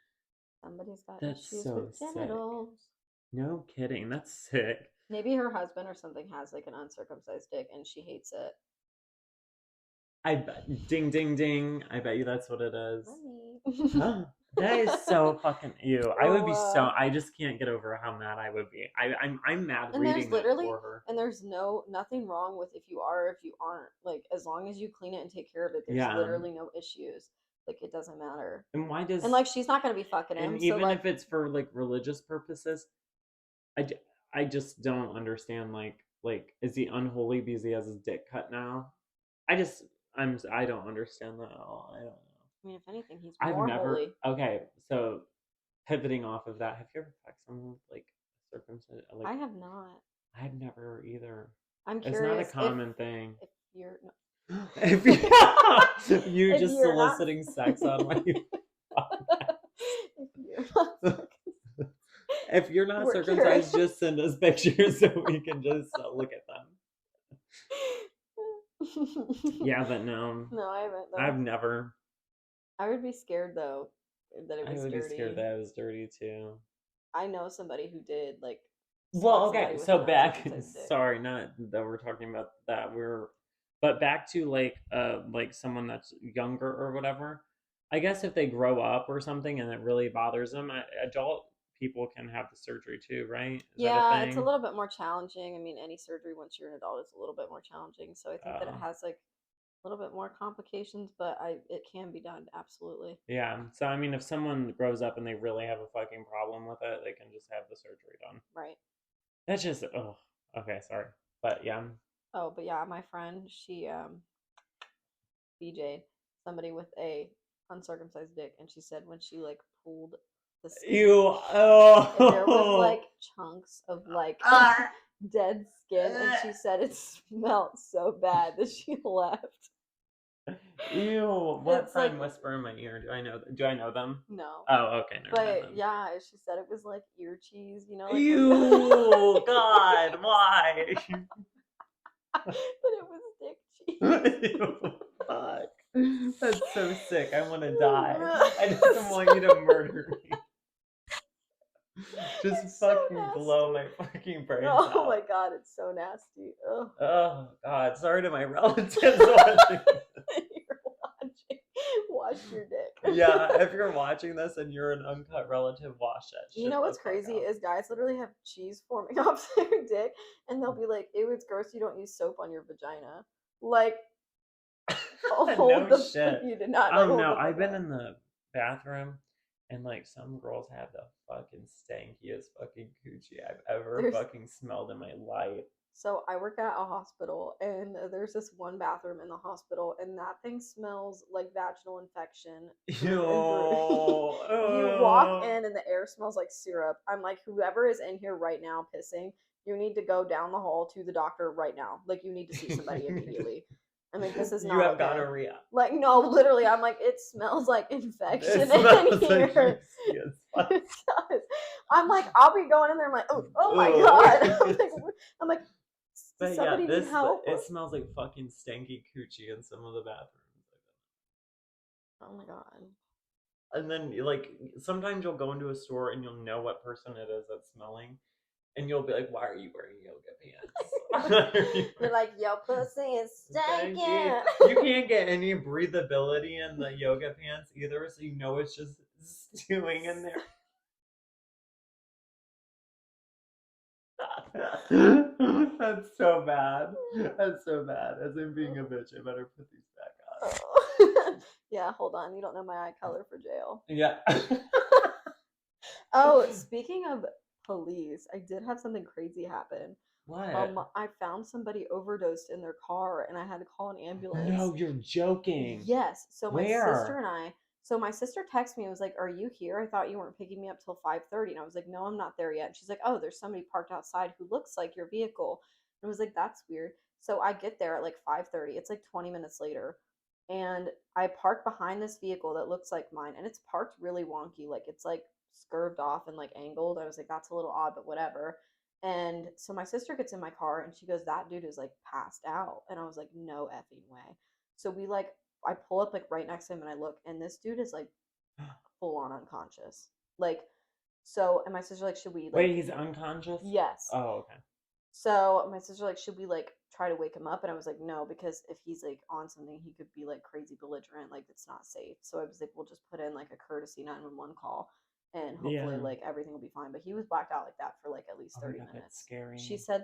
Somebody's got issues with genitals. No kidding. That's sick. Maybe her husband or something has like an uncircumcised dick and she hates it. I bet. Ding, ding, ding. I bet you that's what it is. Huh? That is so fucking ew. I would be so. I just can't get over how mad I would be. I'm mad and reading that for her. And there's nothing wrong with if you are or if you aren't. Like, as long as you clean it and take care of it, there's literally no issues. Like, it doesn't matter. And why does? And like, she's not gonna be fucking him. And even if it's for like religious purposes, I just don't understand. Like, is he unholy because he has his dick cut now? I don't understand that at all. I don't know. I mean, if anything, he's more holy. Okay, so pivoting off of that, have you ever fucked someone with like circumcision? Like, I have not. I've never either. I'm curious. It's not a common thing. If you're you just soliciting sex on my if you're not circumcised, just send us pictures so we can just look at them. Yeah, but no. No, I haven't. Though. I've never. I would be scared though that it was dirty. I would be scared that it was dirty too. I know somebody who did like. Well, okay, so back. Sorry, not that we're talking about that. But back to like someone that's younger or whatever. I guess if they grow up or something and it really bothers them, adult people can have the surgery too, right? It's a little bit more challenging. I mean, any surgery once you're an adult is a little bit more challenging. So I think that it has like a little bit more complications, but it can be done, absolutely. Yeah. So I mean, if someone grows up and they really have a fucking problem with it, they can just have the surgery done. Right. That's just okay, sorry. But yeah. Oh, but yeah, my friend, she BJ'd somebody with a uncircumcised dick, and she said when she like pulled the skin, there was like chunks of like dead skin, and she said it smelled so bad that she left. Ew! What friend whisper in my ear? Do I know them? No. Oh, okay. But yeah, she said it was like ear cheese, Like, ew! God, why? But it was dick cheese. Ew, fuck. That's so sick. I want to die. I just want you to murder me. Just fucking blow my fucking brains out. Oh my god, it's so nasty. Ugh. Oh god, sorry to my relatives. You're watching Yeah, if you're watching this and you're an uncut relative, wash that shit. You know what's the fuck crazy out. is guys literally have cheese forming off their dick, and they'll be like, "Ew, it's gross. You don't use soap on your vagina." Like, hold No the shit. you did not. I Like, don't hold know. the I've fuck been up. in the bathroom and like some girls have the fucking stankiest fucking coochie I've ever There's- fucking smelled in my life. So I work at a hospital, and there's this one bathroom in the hospital, and that thing smells like vaginal infection. through and through. You walk in, and the air smells like syrup. I'm like, whoever is in here right now pissing, you need to go down the hall to the doctor right now. Like, you need to see somebody immediately. I'm like, this is not You have okay. gonorrhea. Like, no, literally, I'm like, it smells like infection It in smells here. like juicy as fuck. It does. I'm like, I'll be going in there. I'm like, oh my Ugh. god. I'm like, But does yeah, somebody need help? it smells like fucking stanky coochie in some of the bathrooms. Oh my god. And then like sometimes you'll go into a store and you'll know what person it is that's smelling, and you'll be like, "Why are you wearing yoga pants?" You're like, yo, pussy is stinking. You can't get any breathability in the yoga pants either, so you know it's just stewing in there. That's so bad. That's so bad. As in being a bitch, I better put these back on. Oh. Yeah, hold on. You don't know my eye color for jail. Yeah. Oh, speaking of police, I did have something crazy happen. What? I found somebody overdosed in their car, and I had to call an ambulance. No, you're joking. Yes. So my Where? sister and I. So my sister texted me and was like, "Are you here? I thought you weren't picking me up till 5:30." And I was like, "No, I'm not there yet." And she's like, "Oh, there's somebody parked outside who looks like your vehicle." And I was like, "That's weird." So I get there at like 5:30. It's like 20 minutes later. And I park behind this vehicle that looks like mine, and it's parked really wonky. Like, it's like scurved off and like angled. I was like, "That's a little odd, but whatever." And so my sister gets in my car and she goes, "That dude is like passed out." And I was like, "No effing way." So we like, I pull up like right next to him and I look, and this dude is like full on unconscious. Like, so, and my sister like, "Should we like?" Wait, he's unconscious? Yes. Oh, okay. So my sister like, "Should we like try to wake him up?" And I was like, "No, because if he's like on something, he could be like crazy belligerent. Like, it's not safe." So I was like, "We'll just put in like a courtesy 911 call, and hopefully like everything will be fine." But he was blacked out like that for like at least 30 God, minutes. that's scary. She said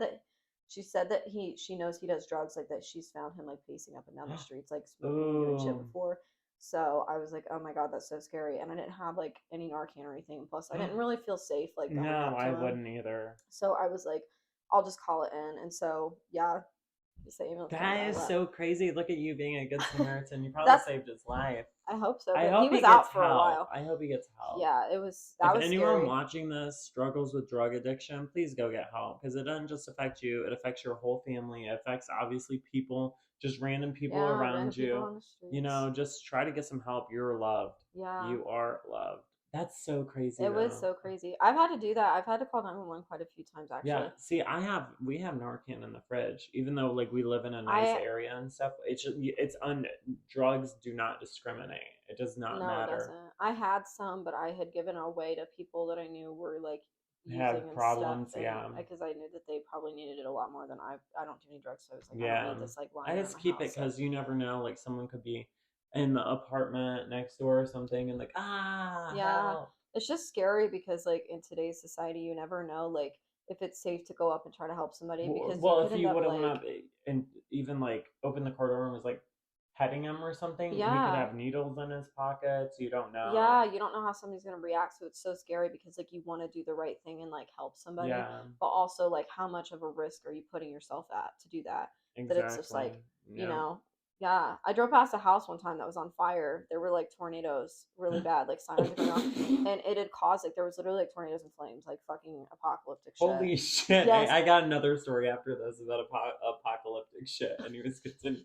that she knows he does drugs, like that she's found him like pacing up and down the streets, like smoking weed and shit Ooh. before. So I was like, "Oh my god, that's so scary." And I didn't have like any Narcan or anything. Plus, I didn't really feel safe like going No, up to I him. wouldn't either. So I was like, I'll just call it in. And so yeah, just That is so crazy. Look at you being a good Samaritan. You probably That's- saved his life. I hope so. I But hope he was gets out for help. a while. I hope he gets help. Yeah, that If was anyone scary. watching this struggles with drug addiction, please go get help, because it doesn't just affect you; it affects your whole family. It affects obviously people, just random people around random you. people on the streets. You know, just try to get some help. You're loved. Yeah. You are loved. That's so crazy. It was so crazy. I've had to do that. I've had to call 911 quite a few times actually. Yeah. See, we have Narcan in the fridge, even though like we live in a nice area and stuff. It's just drugs do not discriminate. It does not matter. No, it doesn't. I had some, but I had given away to people that I knew were like using Have and problems, stuff, yeah. Because I knew that they probably needed it a lot more than I don't do any drugs, so I was like, I Yeah. don't need this like lying I around just my keep it house, because you never know. Like someone could be in the apartment next door or something, and like Yeah. help. It's just scary because like in today's society, you never know like if it's safe to go up and try to help somebody because Well, you if could you end would up have like went up and even like opened the car door and was like petting him or something, he could Yeah. have needles in his pockets. You don't know. Yeah, you don't know how somebody's gonna react, so it's so scary because like you want to do the right thing and like help somebody, Yeah. but also like how much of a risk are you putting yourself at to do that? Exactly. That it's just like you know. Yeah, I drove past a house one time that was on fire. There were like tornadoes really bad, like sirens going off, and it had caused like there was literally like tornadoes and flames, like fucking apocalyptic shit. Holy shit! Yes. I got another story after this about apocalyptic shit, and he was continuing.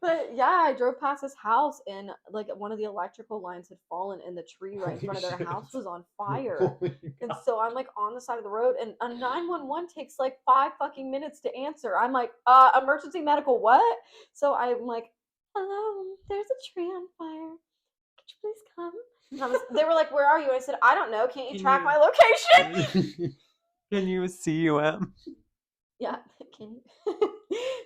But yeah, I drove past this house and like one of the electrical lines had fallen and the tree right in front of their Holy house shit. was on fire. Holy And God. so I'm like on the side of the road and a 911 takes like 5 fucking minutes to answer. I'm like, emergency medical what? So I'm like, hello, there's a tree on fire. Could you please come? And they were like, where are you? I said, I don't know. Can't you track my location? Can you CUM? Yeah, can you?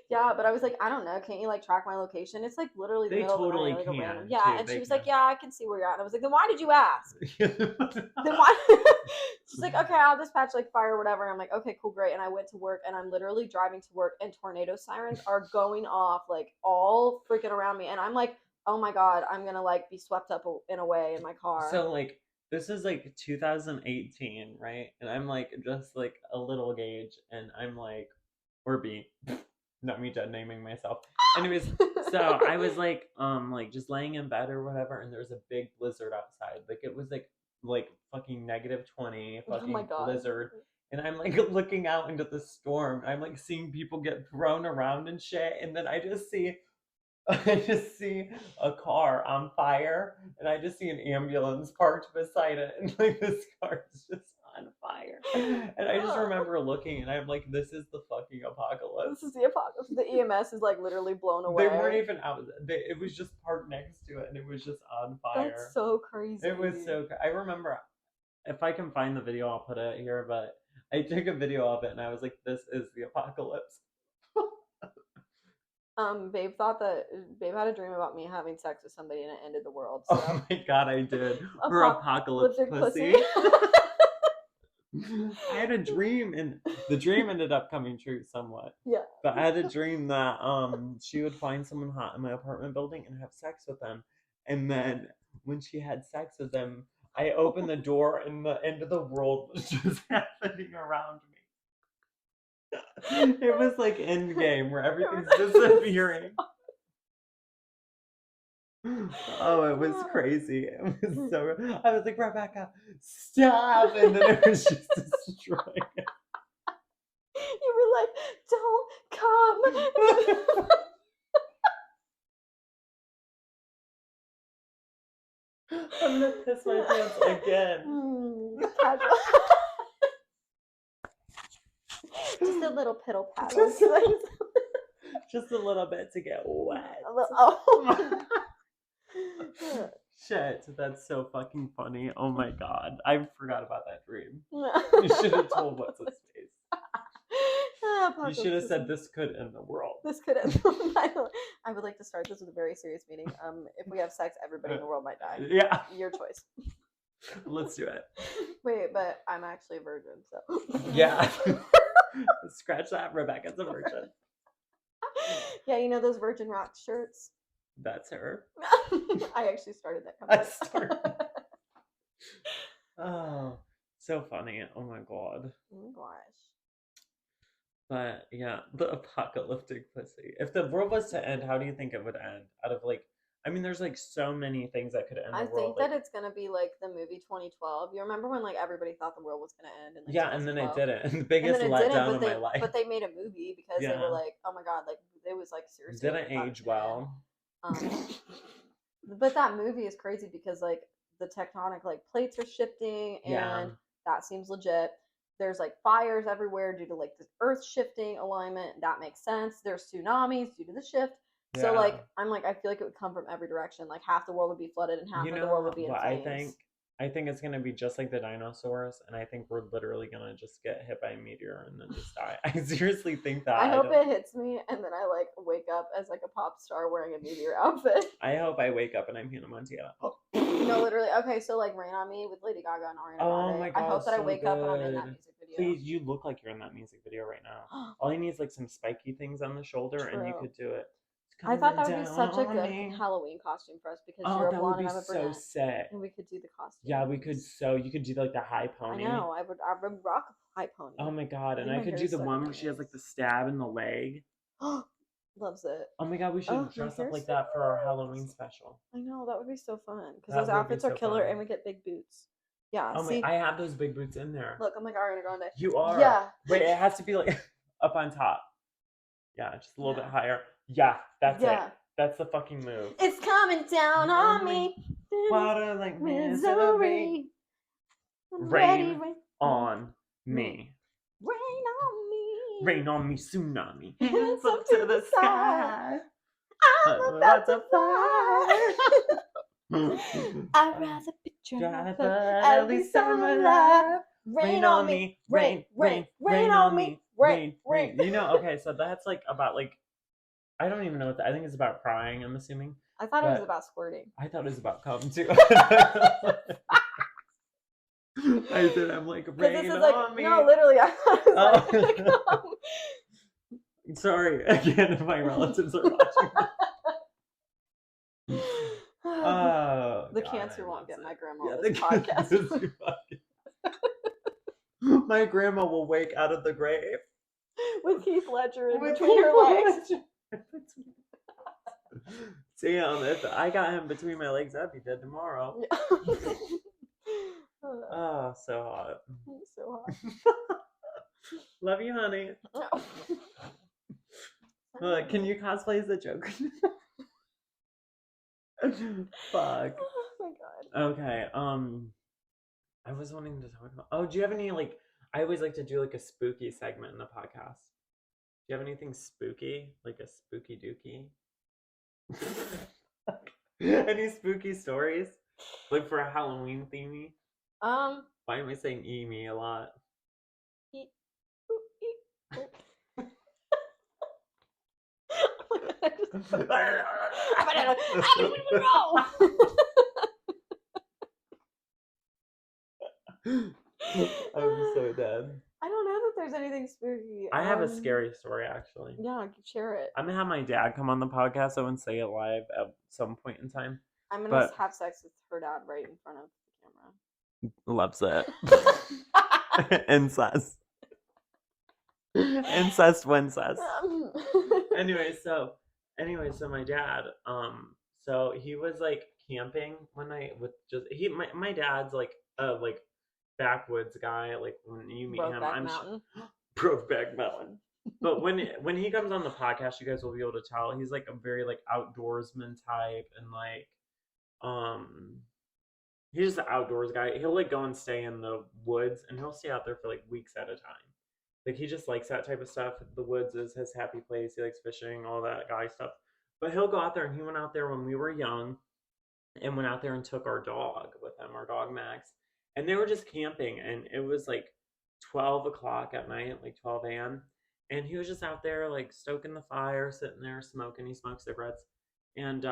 Yeah, but I was like, I don't know. Can't you like track my location? It's like literally the They middle totally of the night, like a random. can, Yeah, too. and They she was can. like, yeah, I can see where you're at. And I was like, then why did you ask? Then Then why? She's like, okay, I'll dispatch like fire or whatever. And I'm like, okay, cool, great. And I went to work, and I'm literally driving to work, and tornado sirens are going off like all freaking around me, and I'm like, oh my god, I'm gonna like be swept up in a way in my car. So like this is like 2018, right? And I'm like just like a little gauge, and I'm like, or B, not me dead naming myself. Anyways, so I was like just laying in bed or whatever, and there was a big blizzard outside. Like it was like fucking -20, Oh my fucking god. blizzard. And I'm like looking out into the storm. I'm like seeing people get thrown around and shit, and then I just see a car on fire, and I just see an ambulance parked beside it, and like this car is just on fire. And I just remember looking, and I'm like, this is the fucking apocalypse. This is the apocalypse. The EMS is like literally blown away. They weren't even out. It was just parked next to it, and it was just on fire. That's so crazy. It was so. I remember, if I can find the video, I'll put it here. But I took a video of it, and I was like, this is the apocalypse. Babe had a dream about me having sex with somebody and it ended the world. So. Oh my god, I did. Her apocalypse pussy. I had a dream, and the dream ended up coming true somewhat. Yeah. But I had a dream that she would find someone hot in my apartment building and have sex with them. And then when she had sex with them, I opened the door and the end of the world was just happening around me. It was like Endgame where everything's disappearing. Oh, it was crazy. It was so. I was like, Rebecca, stop! And then it was just destroying it. You were like, don't come. I'm gonna piss my pants again. Casual. Just a little piddle paddle. Just a little bit to get wet. Oh. Shit, that's so fucking funny. Oh my god. I forgot about that dream. You should have told what's his face. You should have said this could end the world. This could end. I would like to start this with a very serious meeting. If we have sex, everybody in the world might die. Yeah. Your choice. Let's do it. Wait, but I'm actually a virgin, so. Yeah. Scratch that. Rebecca's a virgin. Yeah, you know those Virgin Rock shirts? That's her. I actually started that company. I started. Oh, so funny. Oh my god. Oh my gosh. But yeah, the apocalyptic pussy. If the world was to end, how do you think it would end? Out of like, I mean, there's like so many things that could end the world. I think that it's gonna be like the movie 2012. You remember when like everybody thought the world was gonna end? In, like, yeah, and then it 2012? didn't. The biggest letdown of my life. But they made a movie because they were like, oh my god, like it was like seriously. It didn't age well. But that movie is crazy because like the tectonic like plates are shifting, and that seems legit. There's like fires everywhere due to like the earth shifting alignment. That makes sense. There's tsunamis due to the shift. Yeah. So like I'm like I feel like it would come from every direction. Like half the world would be flooded and half of the world would be in flames. I think it's gonna be just like the dinosaurs, and I think we're literally gonna just get hit by a meteor and then just die. I seriously think that. I hope it hits me and then I like wake up as like a pop star wearing a meteor outfit. I hope I wake up and I'm Hannah Montana. No, literally. Okay, so like Rain on Me with Lady Gaga and Ariana Grande. Oh my god! I hope that so I wake up and I'm in that music video. Please, you look like you're in that music video right now. All you need is like some spiky things on the shoulder, and you could do it. I thought that would be such a good Halloween costume for us because you're a blonde and I'm a brunette. So sick. And we could do the costume. Yeah, we could. So you could do like the high pony. I know. I would rock a high pony. Oh my god! And I could do the one where she has like the stab in the leg. Loves it. Oh my god, we should dress up like that for our Halloween special. I know, that would be so fun because those outfits are killer and we get big boots. Yeah. Oh my! I have those big boots in there. Look, I'm like Ariana Grande. You are. Yeah. Wait, it has to be like up on top. Yeah, just a little bit higher. Yeah, that's it. That's the fucking move. It's coming down on me. Water like misery. Rain on me. Rain on me. Rain on me, tsunami. Hands up to the sky. I'm about to fly. I rise up a driver. At least I'm alive. Rain on me. Rain on me. Rain. You know, okay, so that's like about like I don't even know what I think it's about crying, I'm assuming. I thought it was about squirting. I thought it was about cum too. I said, I'm like, rain on me. No, literally, I thought it was like, cum. Sorry, again, if my relatives are watching this. Oh, the God, cancer won't get my grandma yeah, this podcast. My grandma will wake out of the grave with Heath Ledger in with between her legs. Damn, if I got him between my legs, I'd be dead tomorrow. Yeah. Oh, so hot. So hot. Love you, honey. Can you cosplay as the Joker? Fuck. Oh my god. Okay. I was wanting to talk about. Oh, do you have any like? I always like to do like a spooky segment in the podcast. Do you have anything spooky, like a spooky dookie? Any spooky stories, like for a Halloween themey? Why am I saying "me" a lot? I'm so dead. I don't know that there's anything spooky. I have a scary story actually. Yeah, share it. I'm gonna have my dad come on the podcast so and say it live at some point in time. I'm gonna have sex with her dad right in front of the camera. Loves it. Incest. Incest wincest. Anyway, so my dad, so he was like camping one night with just my dad's like backwoods guy. Like when you meet him, I'm Brokeback Mountain. But when he comes on the podcast, you guys will be able to tell he's like a very like outdoorsman type, and like he's just an outdoors guy. He'll like go and stay in the woods, and he'll stay out there for like weeks at a time. Like he just likes that type of stuff. The woods is his happy place. He likes fishing, all that guy stuff. But he'll go out there, and he went out there when we were young, and went out there and took our dog with him, our dog Max, and they were just camping, and it was like 12 o'clock at night, like 12 a.m. And he was just out there like stoking the fire, sitting there smoking. He smoked cigarettes, and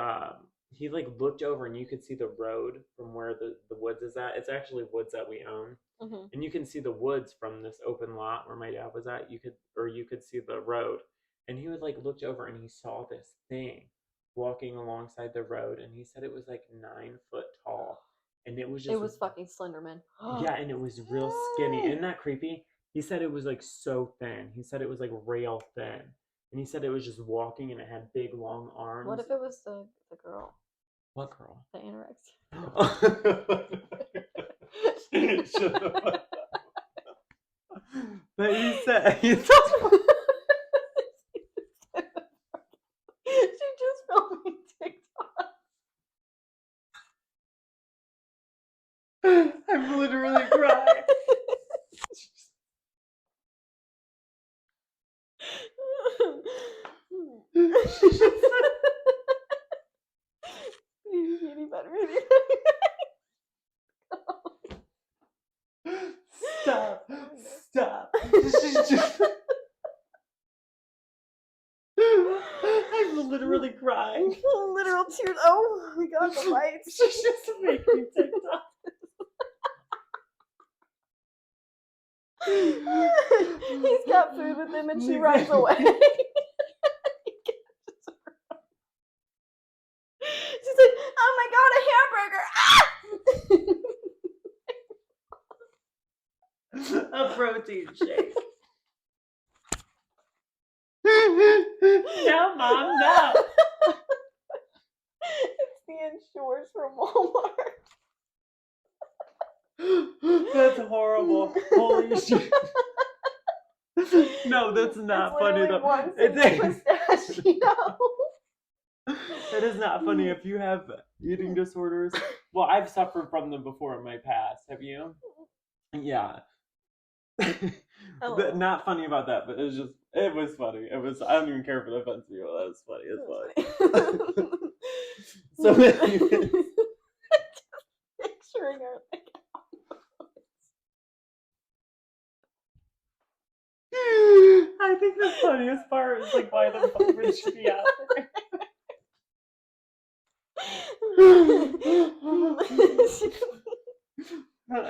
he like looked over, and you could see the road from where the woods is at. It's actually woods that we own. Mm-hmm. And you can see the woods from this open lot where my dad was at. You could see the road, and he would like looked over, and he saw this thing walking alongside the road, and he said it was like 9 foot tall, and it was fucking Slenderman. Yeah, and it was real skinny. Isn't that creepy? He said it was like so thin. He said it was like rail thin, and he said it was just walking, and it had big long arms. What if it was the girl? What girl? The anorexia. But he said she just filmed me TikTok. I'm literally crying. Stop. I'm literally crying. Literal tears. Oh my god, the lights. She's just making TikTok. He's got food with him, and she runs away. She's like, oh my god, a hamburger. A protein shake. No, Mom, no. It's the Ensures from Walmart. That's horrible. Holy shit. No, that's not funny though. Pistachio. It is not funny if you have eating disorders. Well, I've suffered from them before in my past. Have you? Yeah. Not funny about that, but it was funny. I don't even care if it offends you. That was funny. It's funny. So anyways. Picturing her like I think the funniest part is like, why the fuck would she be out there?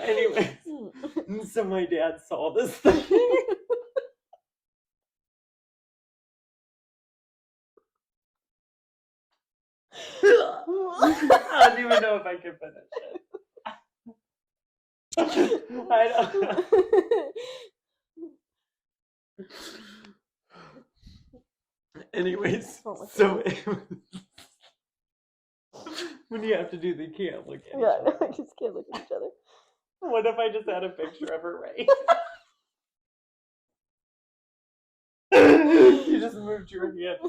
Anyways, so my dad saw this thing. I don't even know if I can finish it. I don't. Anyways, so when you have to do, they can't look at each other. I just can't look at each other. What if I just had a picture of her right? You just moved your hand.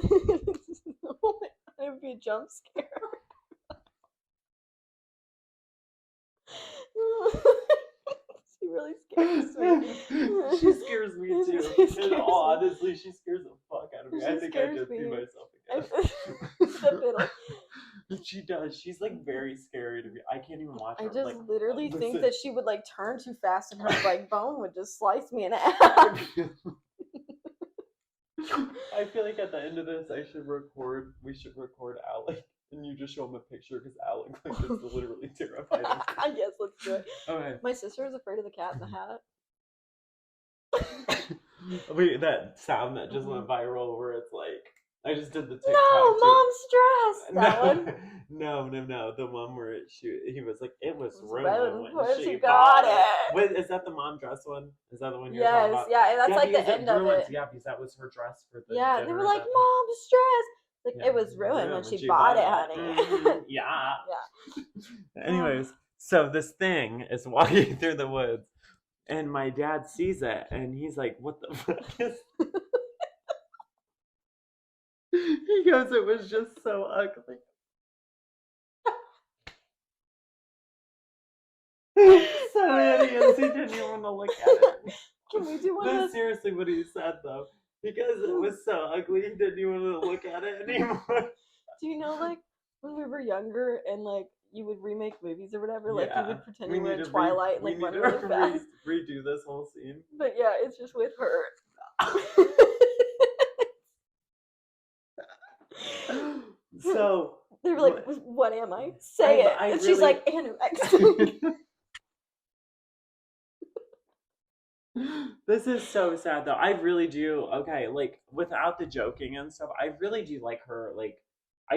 It would be a jump scare. She really scares me. She scares me too. In all honestly, she scares the fuck out of me. I think I just see myself again. She does. She's like very scary to me. I can't even watch her. I just like, literally think that she would like turn too fast and her like bone would just slice me in half. I feel like at the end of this, we should record Alec, and you just show him a picture because Alec like is literally terrified of her. I guess let's do it. Okay. My sister is afraid of the Cat in the Hat. Wait, that sound that just went viral where it's like, I just did the TikTok No, too. Mom's stressed. That one. No. The one where he was like, it was ruined when she got it. Wait, is that the mom dress one? Is that the one you're Yes, talking about? yeah, that's like the because end of it. Yeah, because that was her dress for the Yeah, they dinner were like, that- Mom's stressed. Like, Yeah, it was ruined when she bought it, honey. Yeah. Yeah. Anyways, so this thing is walking through the woods, and my dad sees it, and he's like, what the fuck is He goes, it was just so ugly. So hideous, he didn't even want to look at it. Can we do one That's of those? seriously what he said, though. Because it was so ugly, he didn't even want to look at it anymore. Do you know, like, when we were younger and, like, you would remake movies or whatever? Like, you would pretend you were in Twilight and, like, run really fast. Redo this whole scene. But, yeah, it's just with her. So they were like, what am I? Say it. And she's like, anorexic. This is so sad though. I really do. Okay, like without the joking and stuff, I really do like her. Like I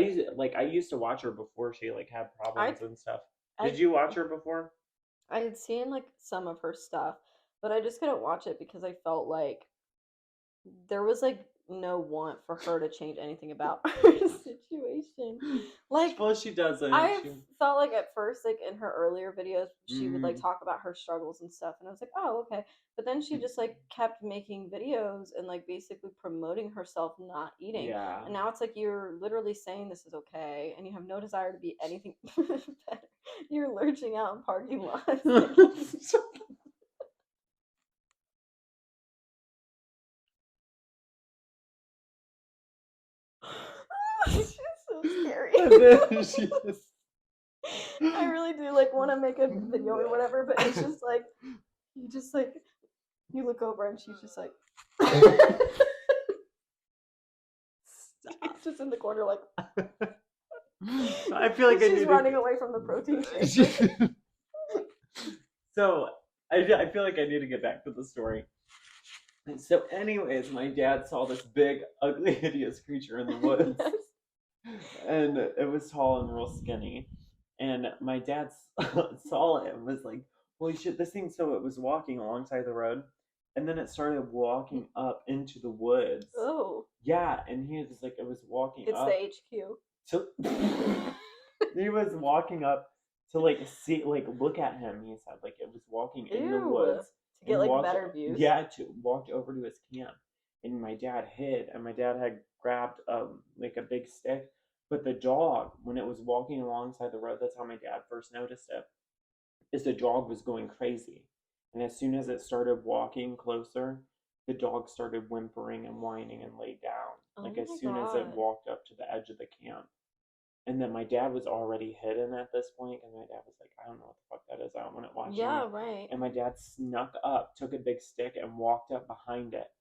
used to watch her before she like had problems and stuff. Did you watch her before? I had seen like some of her stuff, but I just couldn't watch it because I felt like there was like no want for her to change anything about her situation. Like, well, she doesn't. I felt like at first, like in her earlier videos, she would like talk about her struggles and stuff, and I was like, oh, okay. But then she just like kept making videos and like basically promoting herself not eating. Yeah. And now it's like you're literally saying this is okay, and you have no desire to be anything better. You're lurching out in parking lots. She's so scary. I really do like want to make a video or whatever, but it's just like you look over and she's just like it's just in the corner like I feel like she's running away from the protein shake. So I feel like I need to get back to the story. And so anyways, my dad saw this big, ugly, hideous creature in the woods. Yes. And it was tall and real skinny. And my dad saw it and was like, holy shit, this thing. So it was walking alongside the road. And then it started walking up into the woods. Oh. Yeah, and he was like, it was walking up. It's the HQ. So he was walking up to like see, like look at him. He said like it was walking in the woods to get like better views. Yeah, to walk over to his camp, and my dad hid, and my dad had grabbed like a big stick. But the dog, when it was walking alongside the road, that's how my dad first noticed it. Is the dog was going crazy, and as soon as it started walking closer, the dog started whimpering and whining and laid down. Like as soon as it walked up to the edge of the camp. And then my dad was already hidden at this point, and my dad was like, I don't know what the fuck that is. I don't want to watch it. Yeah, right. And my dad snuck up, took a big stick, and walked up behind it.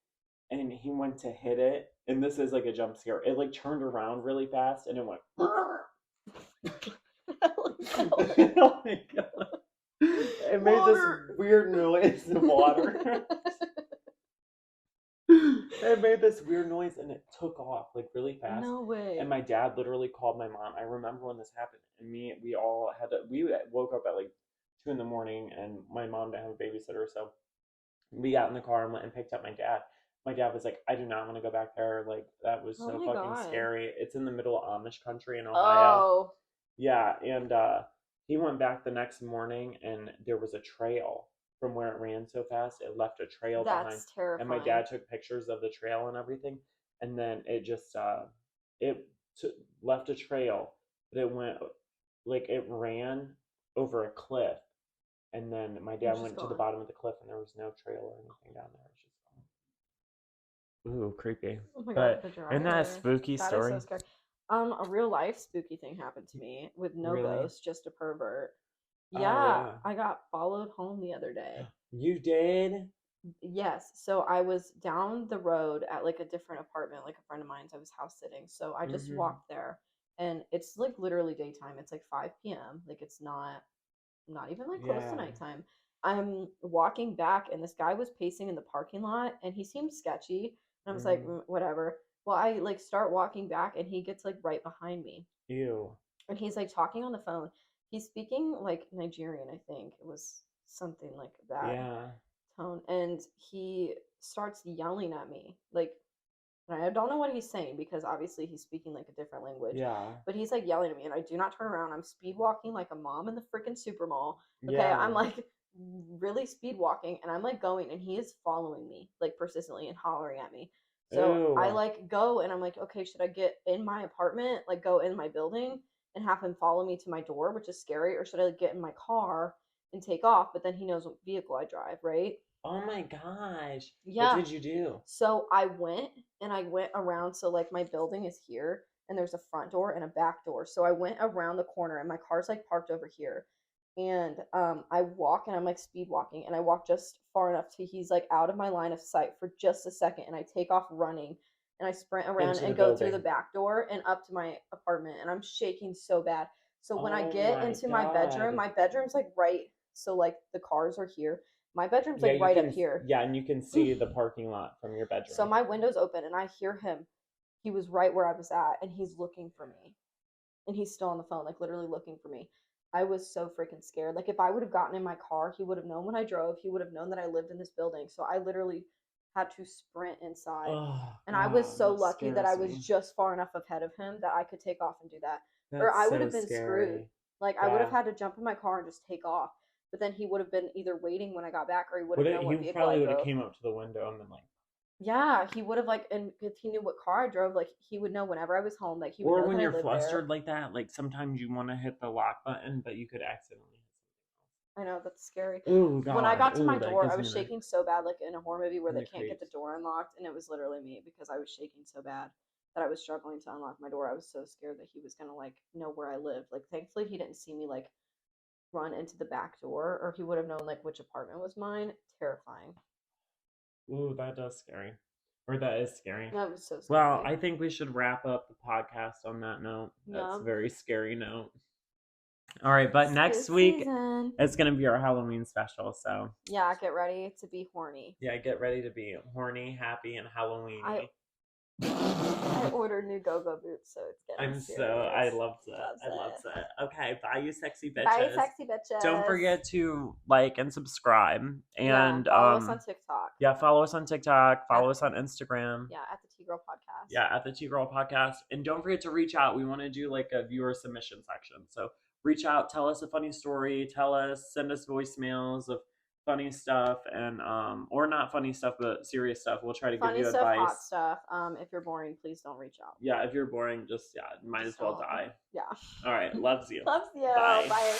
and he went to hit it, and this is like a jump scare. It like turned around really fast, and it went. Oh my god! It made this weird noise of water. It made this weird noise, and it took off like really fast. No way. And my dad literally called my mom. I remember when this happened, and we all had to. We woke up at like 2 a.m, and my mom didn't have a babysitter, so we got in the car and went and picked up my dad. My dad was like, I do not want to go back there. Like, that was so fucking scary. It's in the middle of Amish country in Ohio. Oh. Yeah, and he went back the next morning, and there was a trail from where it ran so fast. It left a trail behind. That's terrifying. And my dad took pictures of the trail and everything. And then it just, left a trail. But it went, like, it ran over a cliff. And then my dad went to the bottom of the cliff, and there was no trail or anything down there. It was just gone. Ooh, creepy. Oh my god, isn't that a spooky story? Is so scary. A real life spooky thing happened to me with no ghost, just a pervert. Yeah, I got followed home the other day. You did? Yes. So I was down the road at like a different apartment, like a friend of mine's. I was house sitting. So I just walked there, and it's like literally daytime. It's like 5 p.m. Like it's not even like close to nighttime. I'm walking back, and this guy was pacing in the parking lot, and he seemed sketchy. And I was like, whatever. Well, I like start walking back, and he gets like right behind me. Ew. And he's like talking on the phone. He's speaking like Nigerian, I think. It was something like that tone. And he starts yelling at me. Like, and I don't know what he's saying because obviously he's speaking like a different language. Yeah. But he's like yelling at me, and I do not turn around. I'm speed walking like a mom in the freaking super mall. Okay, I'm like really speed walking, and I'm like going, and he is following me like persistently and hollering at me. So I like go, and I'm like, okay, should I get in my apartment, like go in my building and have him follow me to my door, which is scary, or should I get in my car and take off? But then he knows what vehicle I drive, right? Oh my gosh. Yeah. What did you do? So I went around. So like my building is here, and there's a front door and a back door. So I went around the corner, and my car's like parked over here. And I walk, and I'm like speed walking, and I walk just far enough to he's like out of my line of sight for just a second, and I take off running, and I sprint around and go through the back door and up to my apartment, and I'm shaking so bad. So when I get into my bedroom's like right, so like the cars are here. My bedroom's like right up here. Yeah, and you can see the parking lot from your bedroom. So my window's open, and I hear him. He was right where I was at, and he's looking for me. And he's still on the phone, like literally looking for me. I was so freaking scared. Like if I would have gotten in my car, he would have known when I drove. He would have known that I lived in this building. So I literally had to sprint inside. And I was so lucky that I was just far enough ahead of him that I could take off and do that. Or I would have been screwed. Like I would have had to jump in my car and just take off. But then he would have been either waiting when I got back, or he would have known what vehicle I drove. He probably would have came up to the window and been like, yeah, he would have like, and if he knew what car I drove, like he would know whenever I was home. Like he would know when that you're I lived flustered there. like that, like sometimes you want to hit the lock button, but you could accidentally hit something else. I know, that's scary. Ooh, God. When I got to my door, I was shaking so bad, like in a horror movie where they can't get the door unlocked, and it was literally me because I was shaking so bad that I was struggling to unlock my door. I was so scared that he was gonna like know where I lived. Like thankfully he didn't see me like run into the back door, or he would have known like which apartment was mine. Terrifying. Ooh, that is scary. That is scary. That was so scary. Well, I think we should wrap up the podcast on that note. That's a very scary note. All right, but next week it's going to be our Halloween special, so. Yeah, get ready to be horny. Yeah, get ready to be horny, happy, and Halloween-y. I ordered new go-go boots, so it's getting serious. I love that. Okay, bye you sexy bitches. Bye sexy bitches. Don't forget to like and subscribe. And follow us on TikTok. Yeah, follow us on TikTok. Follow us on Instagram. Yeah, at the T-Girl Podcast. Yeah, at the T-Girl Podcast. And don't forget to reach out. We want to do like a viewer submission section. So reach out, tell us a funny story, send us voicemails of funny stuff, and or not funny stuff but serious stuff. We'll try to give you advice. Funny stuff, hot stuff. If you're boring, please don't reach out. Yeah, if you're boring, just might as well die. Yeah. All right, loves you. Loves you. Bye. Bye.